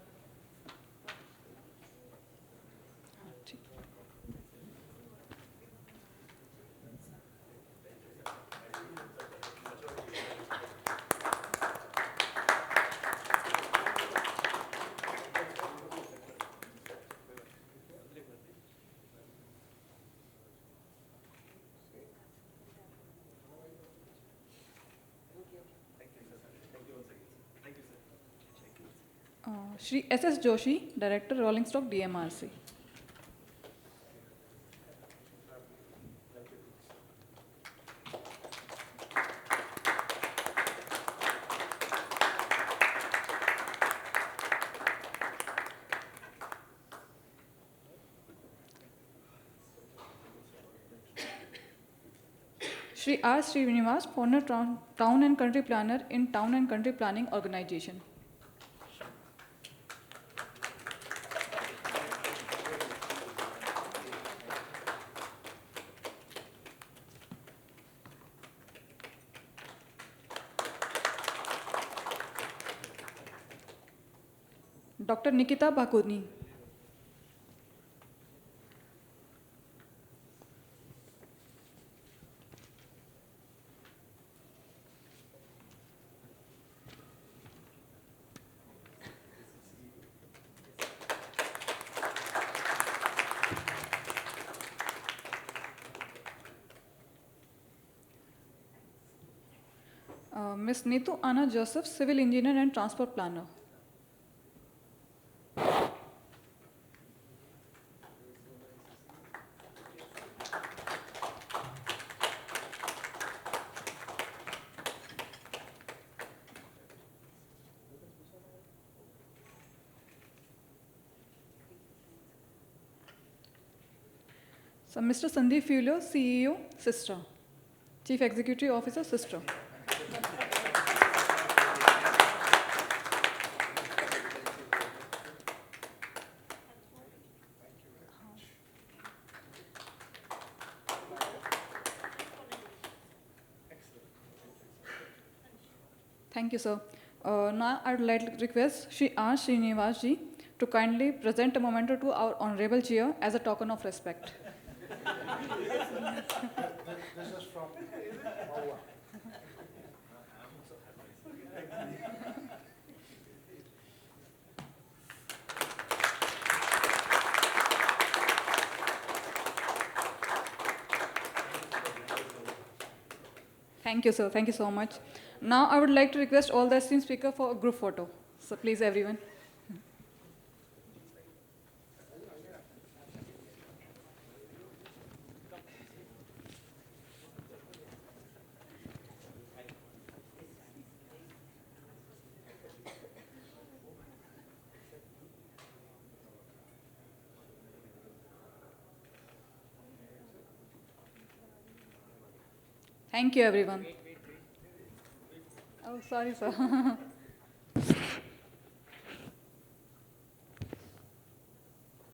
Shri S.S. Joshi, Director, Rolling Stock, DMRC. Shri R. Srinivas, former Town and Country Planner in Town and Country Planning Organization. Dr. Nikita Bakuni. Ms. Neetu Anna Joseph, Civil Engineer and Transport Planner. So, Mr. Sandeep Fulo, CEO, Sister. Chief Executive Officer, Sister. Thank you, sir. Now, I would like to request Shri R. Srinivas ji to kindly present a memento to our Honorable Chair as a token of respect. This is from Maua. Thank you, sir. Thank you so much. Now, I would like to request all the esteemed speakers for a group photo. So, please, everyone. Thank you, everyone. Oh, sorry, sir.